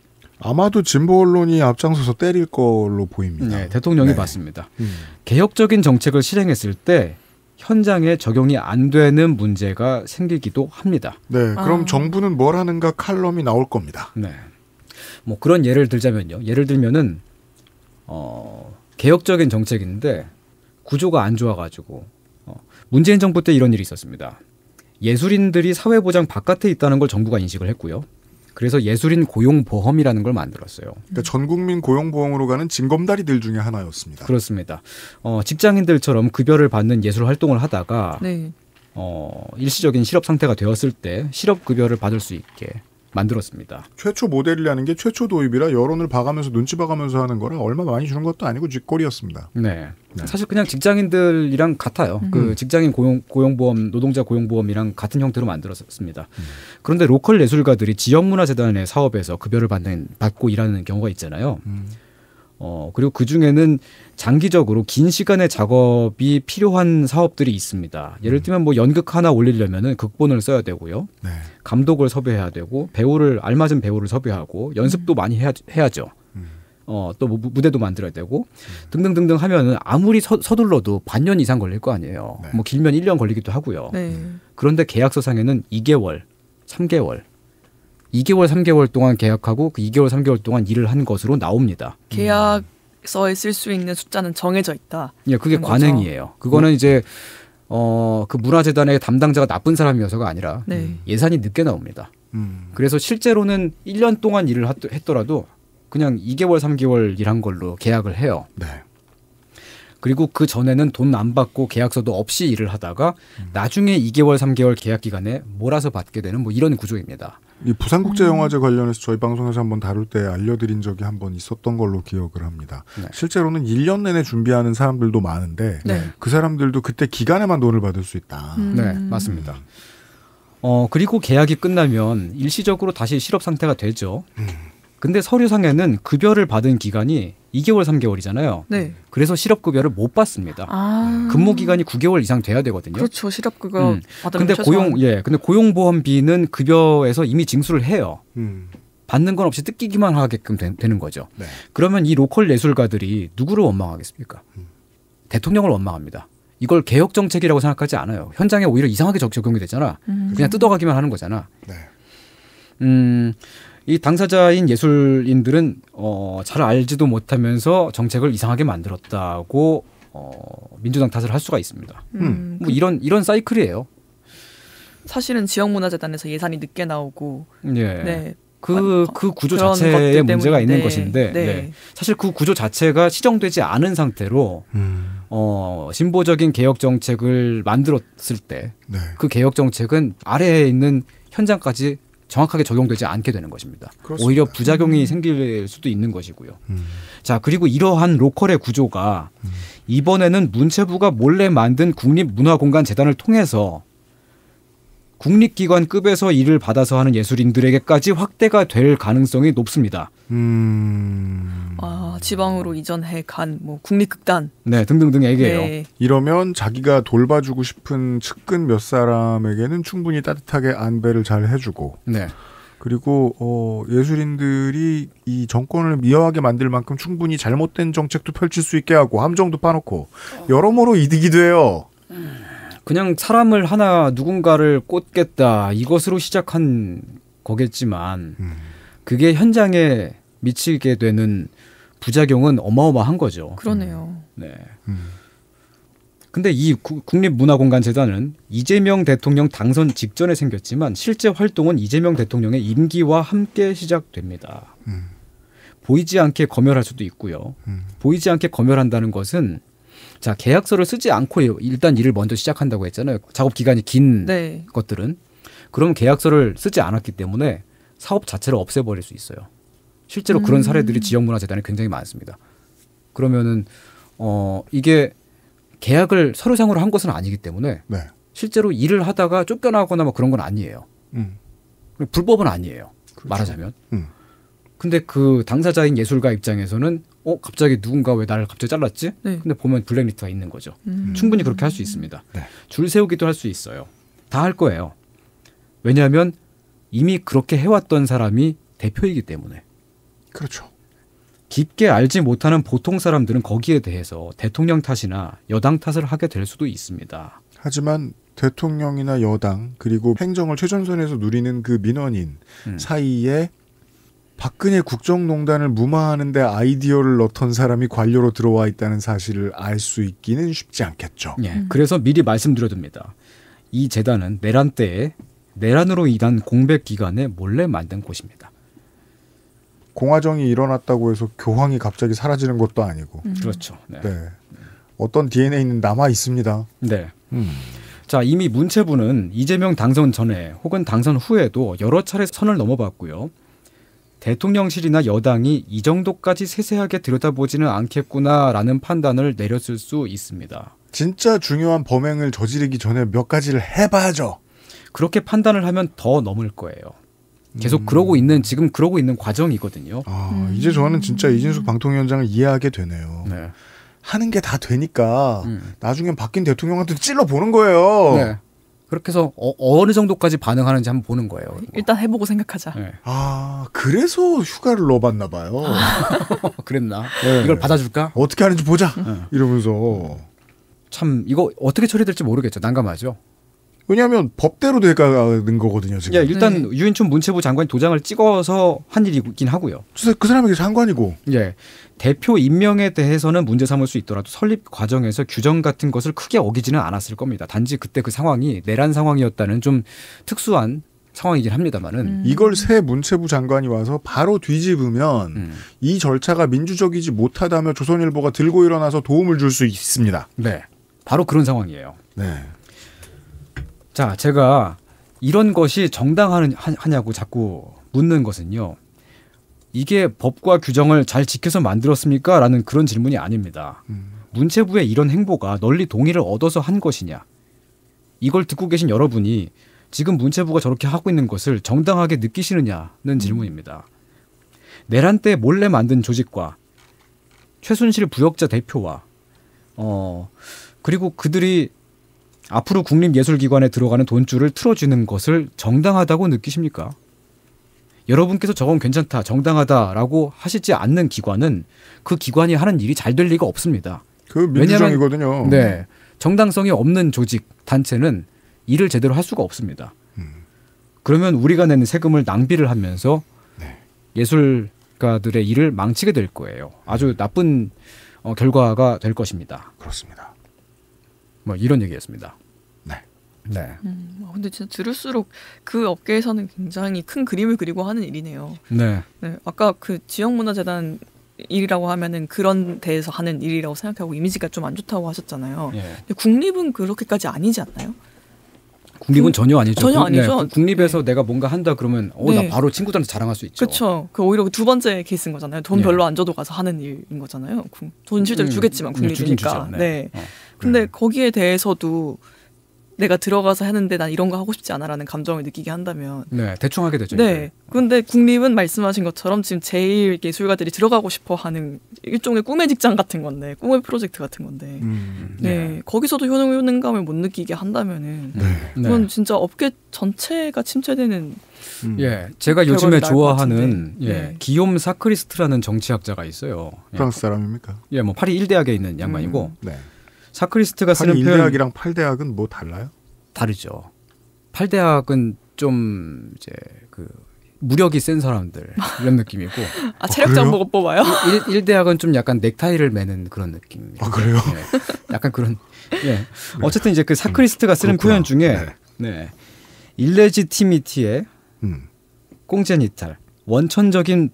아마도 진보 언론이 앞장서서 때릴 걸로 보입니다. 네, 대통령이 네. 받습니다. 개혁적인 정책을 실행했을 때 현장에 적용이 안 되는 문제가 생기기도 합니다. 네, 그럼 정부는 뭘 하는가 칼럼이 나올 겁니다. 네. 뭐 그런 예를 들자면요. 예를 들면은 개혁적인 정책인데 구조가 안 좋아가지고 문재인 정부 때 이런 일이 있었습니다. 예술인들이 사회보장 바깥에 있다는 걸 정부가 인식을 했고요. 그래서 예술인 고용보험이라는 걸 만들었어요. 그러니까 전국민 고용보험으로 가는 징검다리들 중에 하나였습니다. 그렇습니다. 직장인들처럼 급여를 받는 예술 활동을 하다가 네. 일시적인 실업 상태가 되었을 때 실업 급여를 받을 수 있게 만들었습니다. 최초 모델이라는 게 최초 도입이라 여론을 봐가면서 눈치 봐가면서 하는 거라 얼마 많이 주는 것도 아니고 쥐꼬리였습니다. 네. 사실 그냥 직장인들이랑 같아요. 그 직장인 고용보험, 노동자 고용보험이랑 같은 형태로 만들었습니다. 그런데 로컬 예술가들이 지역문화재단의 사업에서 급여를 받고 일하는 경우가 있잖아요. 그리고 그 중에는 장기적으로 긴 시간의 작업이 필요한 사업들이 있습니다. 예를 들면 뭐 연극 하나 올리려면은 극본을 써야 되고요. 네. 감독을 섭외해야 되고 알맞은 배우를 섭외하고 연습도 많이 해야죠. 또 무대도 만들어야 되고 등등등등 하면은 아무리 서둘러도 반년 이상 걸릴 거 아니에요. 네. 뭐 길면 1년 걸리기도 하고요. 네. 그런데 계약서상에는 2개월, 3개월 2개월, 3개월 동안 계약하고 그 2개월, 3개월 동안 일을 한 것으로 나옵니다. 계약서에 쓸 수 있는 숫자는 정해져 있다. 예, 그게 관행이에요. 그거는 이제 그 문화재단의 담당자가 나쁜 사람이어서가 아니라 네. 예산이 늦게 나옵니다. 그래서 실제로는 1년 동안 일을 했더라도 그냥 2개월, 3개월 일한 걸로 계약을 해요. 네. 그리고 그 전에는 돈 안 받고 계약서도 없이 일을 하다가 나중에 2개월, 3개월 계약 기간에 몰아서 받게 되는 뭐 이런 구조입니다. 이 부산국제영화제 관련해서 저희 방송에서 한번 다룰 때 알려드린 적이 한번 있었던 걸로 기억을 합니다. 네. 실제로는 1년 내내 준비하는 사람들도 많은데 네. 그 사람들도 그때 기간에만 돈을 받을 수 있다. 네, 맞습니다. 그리고 계약이 끝나면 일시적으로 다시 실업 상태가 되죠. 근데 서류상에는 급여를 받은 기간이 2개월, 3개월이잖아요. 네. 그래서 실업급여를 못 받습니다. 근무 기간이 9개월 이상 돼야 되거든요. 그렇죠. 실업급여 받으면 근데 최소한. 근데 고용보험비는 급여에서 이미 징수를 해요. 받는 건 없이 뜯기기만 하게끔 되는 거죠. 네. 그러면 이 로컬 예술가들이 누구를 원망하겠습니까? 대통령을 원망합니다. 이걸 개혁 정책이라고 생각하지 않아요. 현장에 오히려 이상하게 적용이 되잖아. 그냥 뜯어가기만 하는 거잖아. 네. 이 당사자인 예술인들은 잘 알지도 못하면서 정책을 이상하게 만들었다고 민주당 탓을 할 수가 있습니다. 뭐 이런 사이클이에요. 사실은 지역문화재단에서 예산이 늦게 나오고 예. 네. 그 구조 그런 자체에 것들 문제가 때문에, 있는 것인데 네. 네. 사실 그 구조 자체가 시정되지 않은 상태로 진보적인 개혁 정책을 만들었을 때 그 개혁 정책은 아래에 있는 현장까지 정확하게 적용되지 않게 되는 것입니다. 그렇습니다. 오히려 부작용이 생길 수도 있는 것이고요. 자, 그리고 이러한 로컬의 구조가 이번에는 문체부가 몰래 만든 국립문화공간재단을 통해서 국립기관급에서 일을 받아서 하는 예술인들에게까지 확대가 될 가능성이 높습니다. 지방으로 이전해 간 뭐 국립극단 네, 등등등에게요. 네. 이러면 자기가 돌봐주고 싶은 측근 몇 사람에게는 충분히 따뜻하게 안배를 잘 해주고 네. 그리고 예술인들이 이 정권을 미화하게 만들 만큼 충분히 잘못된 정책도 펼칠 수 있게 하고 함정도 파놓고 여러모로 이득이 돼요. 그냥 사람을 하나 누군가를 꽂겠다 이것으로 시작한 거겠지만 그게 현장에 미치게 되는 부작용은 어마어마한 거죠. 그러네요. 네. 근데 이 국립문화공간재단은 이재명 대통령 당선 직전에 생겼지만 실제 활동은 이재명 대통령의 임기와 함께 시작됩니다. 보이지 않게 검열할 수도 있고요. 보이지 않게 검열한다는 것은 자, 계약서를 쓰지 않고 일단 일을 먼저 시작한다고 했잖아요. 작업 기간이 긴 네. 것들은. 그럼 계약서를 쓰지 않았기 때문에 사업 자체를 없애버릴 수 있어요. 실제로 그런 사례들이 지역문화재단에 굉장히 많습니다. 그러면은 이게 계약을 서류상으로 한 것은 아니기 때문에 네. 실제로 일을 하다가 쫓겨나거나 뭐 그런 건 아니에요. 불법은 아니에요. 그렇죠. 말하자면. 근데 그 당사자인 예술가 입장에서는 갑자기 누군가 왜 나를 갑자기 잘랐지? 네. 근데 보면 블랙리스트가 있는 거죠. 충분히 그렇게 할 수 있습니다. 네. 줄 세우기도 할 수 있어요. 다 할 거예요. 왜냐하면 이미 그렇게 해왔던 사람이 대표이기 때문에. 그렇죠. 깊게 알지 못하는 보통 사람들은 거기에 대해서 대통령 탓이나 여당 탓을 하게 될 수도 있습니다. 하지만 대통령이나 여당 그리고 행정을 최전선에서 누리는 그 민원인 사이에 박근혜 국정농단을 무마하는 데 아이디어를 넣던 사람이 관료로 들어와 있다는 사실을 알 수 있기는 쉽지 않겠죠. 예, 그래서 미리 말씀드려둡니다. 이 재단은 내란 때에 내란으로 인한 공백 기간에 몰래 만든 곳입니다. 공화정이 일어났다고 해서 교황이 갑자기 사라지는 것도 아니고. 그렇죠. 네. 네. 어떤 DNA는 남아 있습니다. 네. 자, 이미 문체부는 이재명 당선 전에 혹은 당선 후에도 여러 차례 선을 넘어봤고요. 대통령실이나 여당이 이 정도까지 세세하게 들여다보지는 않겠구나라는 판단을 내렸을 수 있습니다. 진짜 중요한 범행을 저지르기 전에 몇 가지를 해봐야죠. 그렇게 판단을 하면 더 넘을 거예요. 계속 지금 그러고 있는 과정이거든요. 이제 저는 진짜 이진숙 방통위원장을 이해하게 되네요. 네. 하는 게 다 되니까 나중엔 바뀐 대통령한테 찔러보는 거예요. 네. 그렇게 해서 어느 정도까지 반응하는지 한번 보는 거예요. 일단 해보고 생각하자. 네. 그래서 휴가를 넣어봤나 봐요. 그랬나? 네. 이걸 받아줄까? 어떻게 하는지 보자. 이러면서. 참 이거 어떻게 처리될지 모르겠죠. 난감하죠. 왜냐하면 법대로 돼가는 거거든요. 지금. 예, 일단 유인촌 문체부 장관이 도장을 찍어서 한 일이긴 하고요. 그 사람에게 장관이고. 예, 대표 임명에 대해서는 문제 삼을 수 있더라도 설립 과정에서 규정 같은 것을 크게 어기지는 않았을 겁니다. 단지 그때 그 상황이 내란 상황이었다는 좀 특수한 상황이긴 합니다만은 이걸 새 문체부 장관이 와서 바로 뒤집으면 이 절차가 민주적이지 못하다며 조선일보가 들고 일어나서 도움을 줄 수 있습니다. 네, 바로 그런 상황이에요. 네. 자, 제가 이런 것이 정당하냐고 자꾸 묻는 것은요. 이게 법과 규정을 잘 지켜서 만들었습니까? 라는 그런 질문이 아닙니다. 문체부의 이런 행보가 널리 동의를 얻어서 한 것이냐. 이걸 듣고 계신 여러분이 지금 문체부가 저렇게 하고 있는 것을 정당하게 느끼시느냐는 질문입니다. 내란 때 몰래 만든 조직과 최순실 부역자 대표와 그리고 그들이 앞으로 국립예술기관에 들어가는 돈줄을 틀어주는 것을 정당하다고 느끼십니까? 여러분께서 저건 괜찮다, 정당하다라고 하시지 않는 기관은 그 기관이 하는 일이 잘 될 리가 없습니다. 그 민주정이거든요. 왜냐하면, 네, 정당성이 없는 조직, 단체는 일을 제대로 할 수가 없습니다. 그러면 우리가 내는 세금을 낭비를 하면서 예술가들의 일을 망치게 될 거예요. 아주 나쁜 결과가 될 것입니다. 그렇습니다. 뭐 이런 얘기였습니다. 네. 근데 진짜 들을수록 그 업계에서는 굉장히 큰 그림을 그리고 하는 일이네요. 네. 네. 아까 그 지역문화재단 일이라고 하면은 그런 데에서 하는 일이라고 생각하고 이미지가 좀 안 좋다고 하셨잖아요. 예. 근데 국립은 그렇게까지 아니지 않나요? 국립은 전혀 아니죠. 전혀 아니죠. 네, 국립에서 내가 뭔가 한다 그러면 네. 나 바로 친구들한테 자랑할 수 있죠. 그렇죠. 그 오히려 두 번째 케이스인 거잖아요. 돈 네. 별로 안 줘도 가서 하는 일인 거잖아요. 돈 실제로 주겠지만 국립이니까. 주죠. 네. 근데 거기에 대해서도 내가 들어가서 하는데 난 이런 거 하고 싶지 않아라는 감정을 느끼게 한다면 네, 대충 하게 되죠. 네. 그런데 국립은 말씀하신 것처럼 지금 제일 예술가들이 들어가고 싶어 하는 일종의 꿈의 직장 같은 건데, 꿈의 프로젝트 같은 건데, 네. 거기서도 효능감을 못 느끼게 한다면은 그건 진짜 업계 전체가 침체되는. 예, 제가 요즘에 좋아하는 네. 기욤 사크리스트라는 정치학자가 있어요. 프랑스 사람입니까? 예, 뭐 파리 1대학에 있는 양반이고. 네. 사크리스트가 쓰는 파리 표현 1대학이랑 8대학은 뭐 달라요? 다르죠. 8대학은 좀 이제 그 무력이 센 사람들 이런 느낌이고. 체력장 보고 뽑아요? 1대학은 좀 약간 넥타이를 매는 그런 느낌. 그래요? 예, 약간 그런. 예. 어쨌든 이제 그 사크리스트가 쓰는 표현 중에 일레지티미티의 꽁제니탈, 원천적인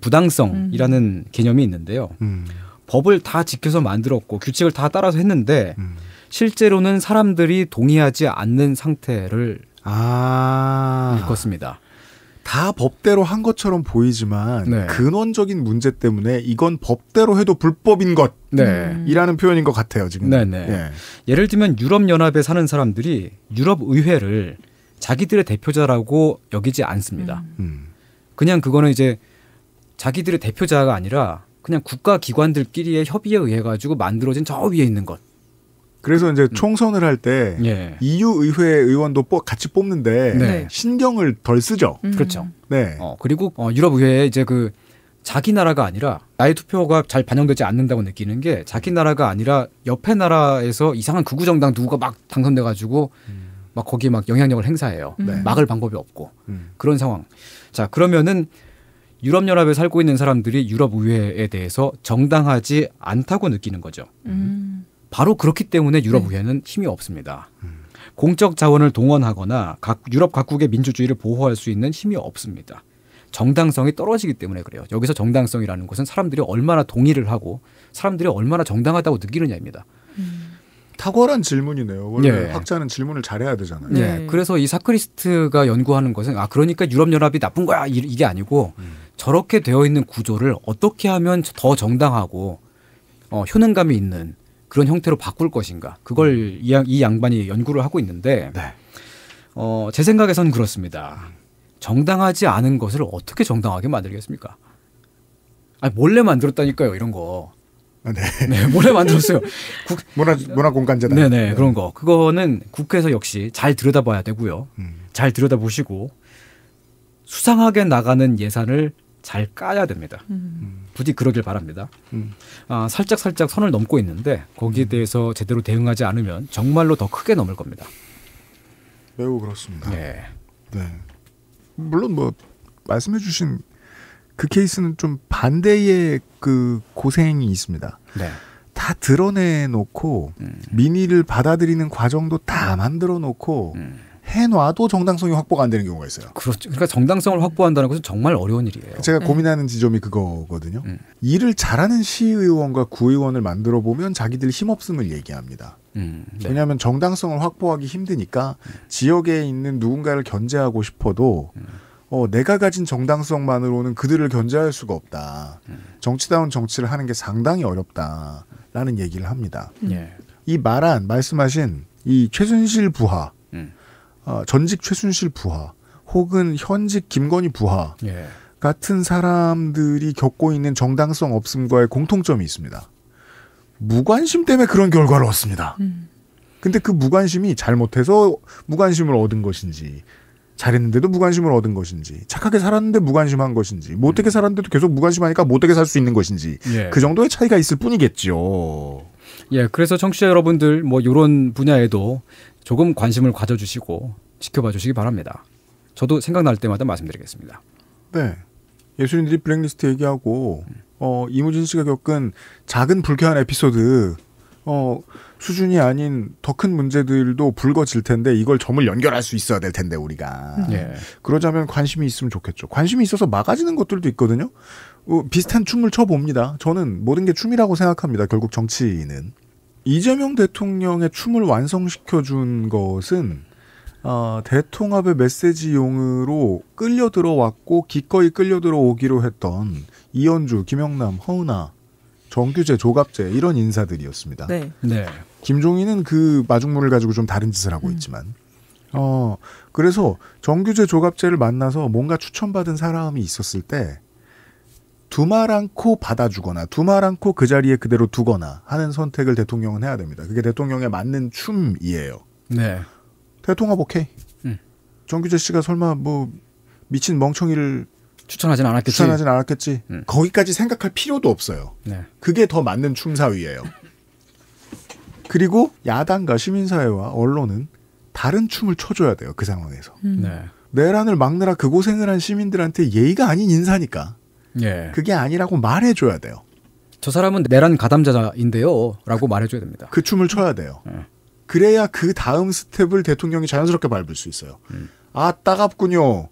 부당성이라는 개념이 있는데요. 법을 다 지켜서 만들었고 규칙을 다 따라서 했는데 실제로는 사람들이 동의하지 않는 상태를 일컫습니다. 다 법대로 한 것처럼 보이지만 근원적인 문제 때문에 이건 법대로 해도 불법인 것이라는 표현인 것 같아요. 지금. 예. 예를 들면 유럽연합에 사는 사람들이 유럽의회를 자기들의 대표자라고 여기지 않습니다. 그냥 그거는 이제 자기들의 대표자가 아니라 그냥 국가기관들끼리의 협의에 의해 가지고 만들어진 저 위에 있는 것. 그래서 이제 총선을 할 때 EU 의회 의원도 같이 뽑는데 신경을 덜 쓰죠. 그렇죠. 네. 그리고 유럽 의회에 이제 그 자기 나라가 아니라 나의 투표가 잘 반영되지 않는다고 느끼는 게 자기 나라가 아니라 옆에 나라에서 이상한 극우 정당 누구가 막 당선돼 가지고 막 거기에 막 영향력을 행사해요. 막을 방법이 없고 그런 상황. 자, 그러면은 유럽연합에 살고 있는 사람들이 유럽의회에 대해서 정당하지 않다고 느끼는 거죠. 바로 그렇기 때문에 유럽의회는 힘이 없습니다. 공적 자원을 동원하거나 유럽 각국의 민주주의를 보호할 수 있는 힘이 없습니다. 정당성이 떨어지기 때문에 그래요. 여기서 정당성이라는 것은 사람들이 얼마나 동의를 하고 사람들이 얼마나 정당하다고 느끼느냐입니다. 탁월한 질문이네요. 원래 예. 학자는 질문을 잘해야 되잖아요. 네. 그래서 이 사크리스트가 연구하는 것은 그러니까 유럽연합이 나쁜 거야 이게 아니고 저렇게 되어 있는 구조를 어떻게 하면 더 정당하고 효능감이 있는 그런 형태로 바꿀 것인가 그걸 이 양반이 연구를 하고 있는데 네. 제 생각에선 그렇습니다. 정당하지 않은 것을 어떻게 정당하게 만들겠습니까? 몰래 만들었다니까요 이런 거. 네. 네, 몰래 만들었어요. 문화공간재단. 네네, 그런 거. 그거는 국회에서 역시 잘 들여다봐야 되고요. 잘 들여다보시고 수상하게 나가는 예산을 잘 까야 됩니다. 부디 그러길 바랍니다. 살짝 선을 넘고 있는데 거기에 대해서 제대로 대응하지 않으면 정말로 더 크게 넘을 겁니다. 매우 그렇습니다. 네. 네. 물론 뭐 말씀해 주신 그 케이스는 좀 반대의 그 고생이 있습니다. 네. 다 드러내놓고 민의를 받아들이는 과정도 다 만들어놓고 해놔도 정당성이 확보가 안 되는 경우가 있어요. 그렇죠. 그러니까 정당성을 확보한다는 것은 정말 어려운 일이에요. 제가 고민하는 지점이 그거거든요. 일을 잘하는 시의원과 구의원을 만들어 보면 자기들 힘없음을 얘기합니다. 네. 왜냐하면 정당성을 확보하기 힘드니까 지역에 있는 누군가를 견제하고 싶어도 내가 가진 정당성만으로는 그들을 견제할 수가 없다. 정치다운 정치를 하는 게 상당히 어렵다라는 얘기를 합니다. 이 말씀하신 이 최순실 부하, 전직 최순실 부하, 혹은 현직 김건희 부하 같은 사람들이 겪고 있는 정당성 없음과의 공통점이 있습니다. 무관심 때문에 그런 결과를 얻습니다. 근데 그 무관심이 잘못해서 무관심을 얻은 것인지, 잘했는데도 무관심을 얻은 것인지, 착하게 살았는데 무관심한 것인지, 못되게 살았는데도 계속 무관심하니까 못되게 살 수 있는 것인지, 그 정도의 차이가 있을 뿐이겠죠. 예, 그래서 청취자 여러분들 뭐 이런 분야에도 조금 관심을 가져주시고 지켜봐 주시기 바랍니다. 저도 생각날 때마다 말씀드리겠습니다. 네, 예술인들이 블랙리스트 얘기하고 이무진 씨가 겪은 작은 불쾌한 에피소드 수준이 아닌 더 큰 문제들도 불거질 텐데 이걸 점을 연결할 수 있어야 될 텐데 우리가 그러자면 관심이 있으면 좋겠죠. 관심이 있어서 막아지는 것들도 있거든요. 비슷한 춤을 춰봅니다. 저는 모든 게 춤이라고 생각합니다. 결국 정치는 이재명 대통령의 춤을 완성시켜준 것은 대통합의 메시지용으로 끌려 들어왔고 기꺼이 끌려 들어오기로 했던 이현주, 김영남, 허은하, 정규재, 조갑재 이런 인사들이었습니다. 네. 김종인은 그 마중물을 가지고 좀 다른 짓을 하고 있지만 그래서 정규재, 조갑재를 만나서 뭔가 추천받은 사람이 있었을 때 두 말 않고 받아주거나 두 말 않고 그 자리에 그대로 두거나 하는 선택을 대통령은 해야 됩니다. 그게 대통령에 맞는 춤이에요. 네. 대통합 오케이. 정규재 씨가 설마 뭐 미친 멍청이를 추천하진 않았겠지. 거기까지 생각할 필요도 없어요. 네. 그게 더 맞는 춤사위예요. 그리고 야당과 시민사회와 언론은 다른 춤을 춰줘야 돼요. 그 상황에서. 내란을 막느라 그 고생을 한 시민들한테 예의가 아닌 인사니까. 그게 아니라고 말해줘야 돼요. 저 사람은 내란 가담자인데요 라고 말해줘야 됩니다. 그 춤을 춰야 돼요. 그래야 그 다음 스텝을 대통령이 자연스럽게 밟을 수 있어요. 아, 따갑군요.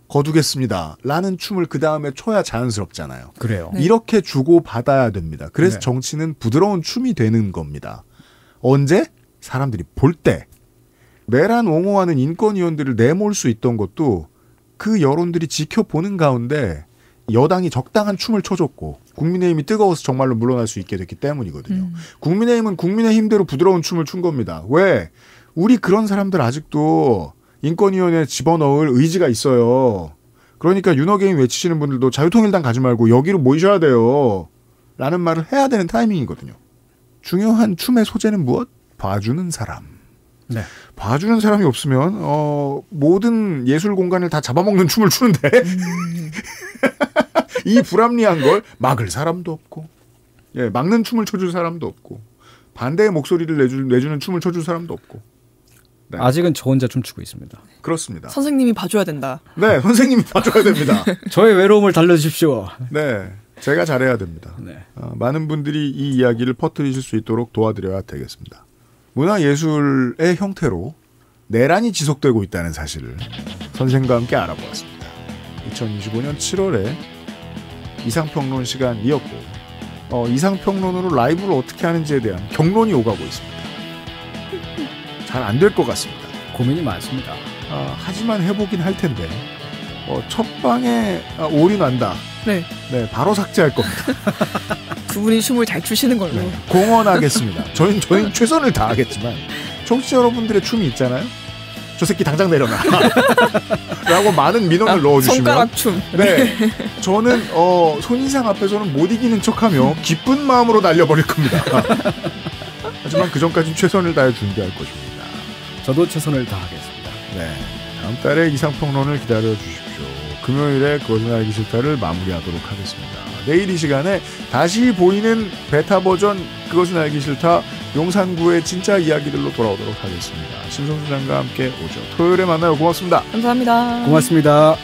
거두겠습니다. 라는 춤을 그 다음에 춰야 자연스럽잖아요. 그래요. 이렇게 주고 받아야 됩니다. 그래서 정치는 부드러운 춤이 되는 겁니다. 언제? 사람들이 볼 때. 내란 옹호하는 인권위원들을 내몰 수 있던 것도 그 여론들이 지켜보는 가운데 여당이 적당한 춤을 춰줬고 국민의힘이 뜨거워서 정말로 물러날 수 있게 됐기 때문이거든요. 국민의힘은 국민의힘대로 부드러운 춤을 춘 겁니다. 왜? 우리 그런 사람들 아직도 인권위원회에 집어넣을 의지가 있어요. 그러니까 윤어게인 외치시는 분들도 자유통일당 가지 말고 여기로 모이셔야 돼요. 라는 말을 해야 되는 타이밍이거든요. 중요한 춤의 소재는 무엇? 봐주는 사람. 봐주는 사람이 없으면 모든 예술 공간을 다 잡아먹는 춤을 추는데 이 불합리한 걸 막을 사람도 없고 막는 춤을 춰줄 사람도 없고 반대의 목소리를 내주는 춤을 춰줄 사람도 없고 아직은 저 혼자 춤추고 있습니다. 그렇습니다. 선생님이 봐줘야 된다. 네, 선생님이 봐줘야 됩니다. 저의 외로움을 달래주십시오. 네, 제가 잘해야 됩니다. 많은 분들이 이 이야기를 퍼뜨리실 수 있도록 도와드려야 되겠습니다. 문화예술의 형태로 내란이 지속되고 있다는 사실을 선생과 함께 알아보았습니다. 2025년 7월에 이상평론 시간이었고 이상평론으로 라이브를 어떻게 하는지에 대한 경론이 오가고 있습니다. 잘 안 될 것 같습니다. 고민이 많습니다. 하지만 해보긴 할 텐데 첫 방에 올인한다. 네. 네, 바로 삭제할 겁니다. 두 분이 춤을 잘 추시는 걸로. 네, 공언하겠습니다. 저희는 최선을 다하겠지만 청취자 여러분들의 춤이 있잖아요. 저 새끼 당장 내려놔. 라고 많은 민원을 넣어주시면 손가락 춤. 네, 저는 손이상 앞에서는 못 이기는 척하며 기쁜 마음으로 날려버릴 겁니다. 하지만 그 전까지는 최선을 다해 준비할 것입니다. 저도 최선을 다하겠습니다. 네, 다음 달에 이상평론을 기다려주십시오. 금요일에 그것은 알기 싫다를 마무리하도록 하겠습니다. 내일 이 시간에 다시 보이는 베타 버전 그것은 알기 싫다 용산구의 진짜 이야기들로 돌아오도록 하겠습니다. 심성수 장과 함께 오죠. 토요일에 만나요. 고맙습니다. 감사합니다. 고맙습니다.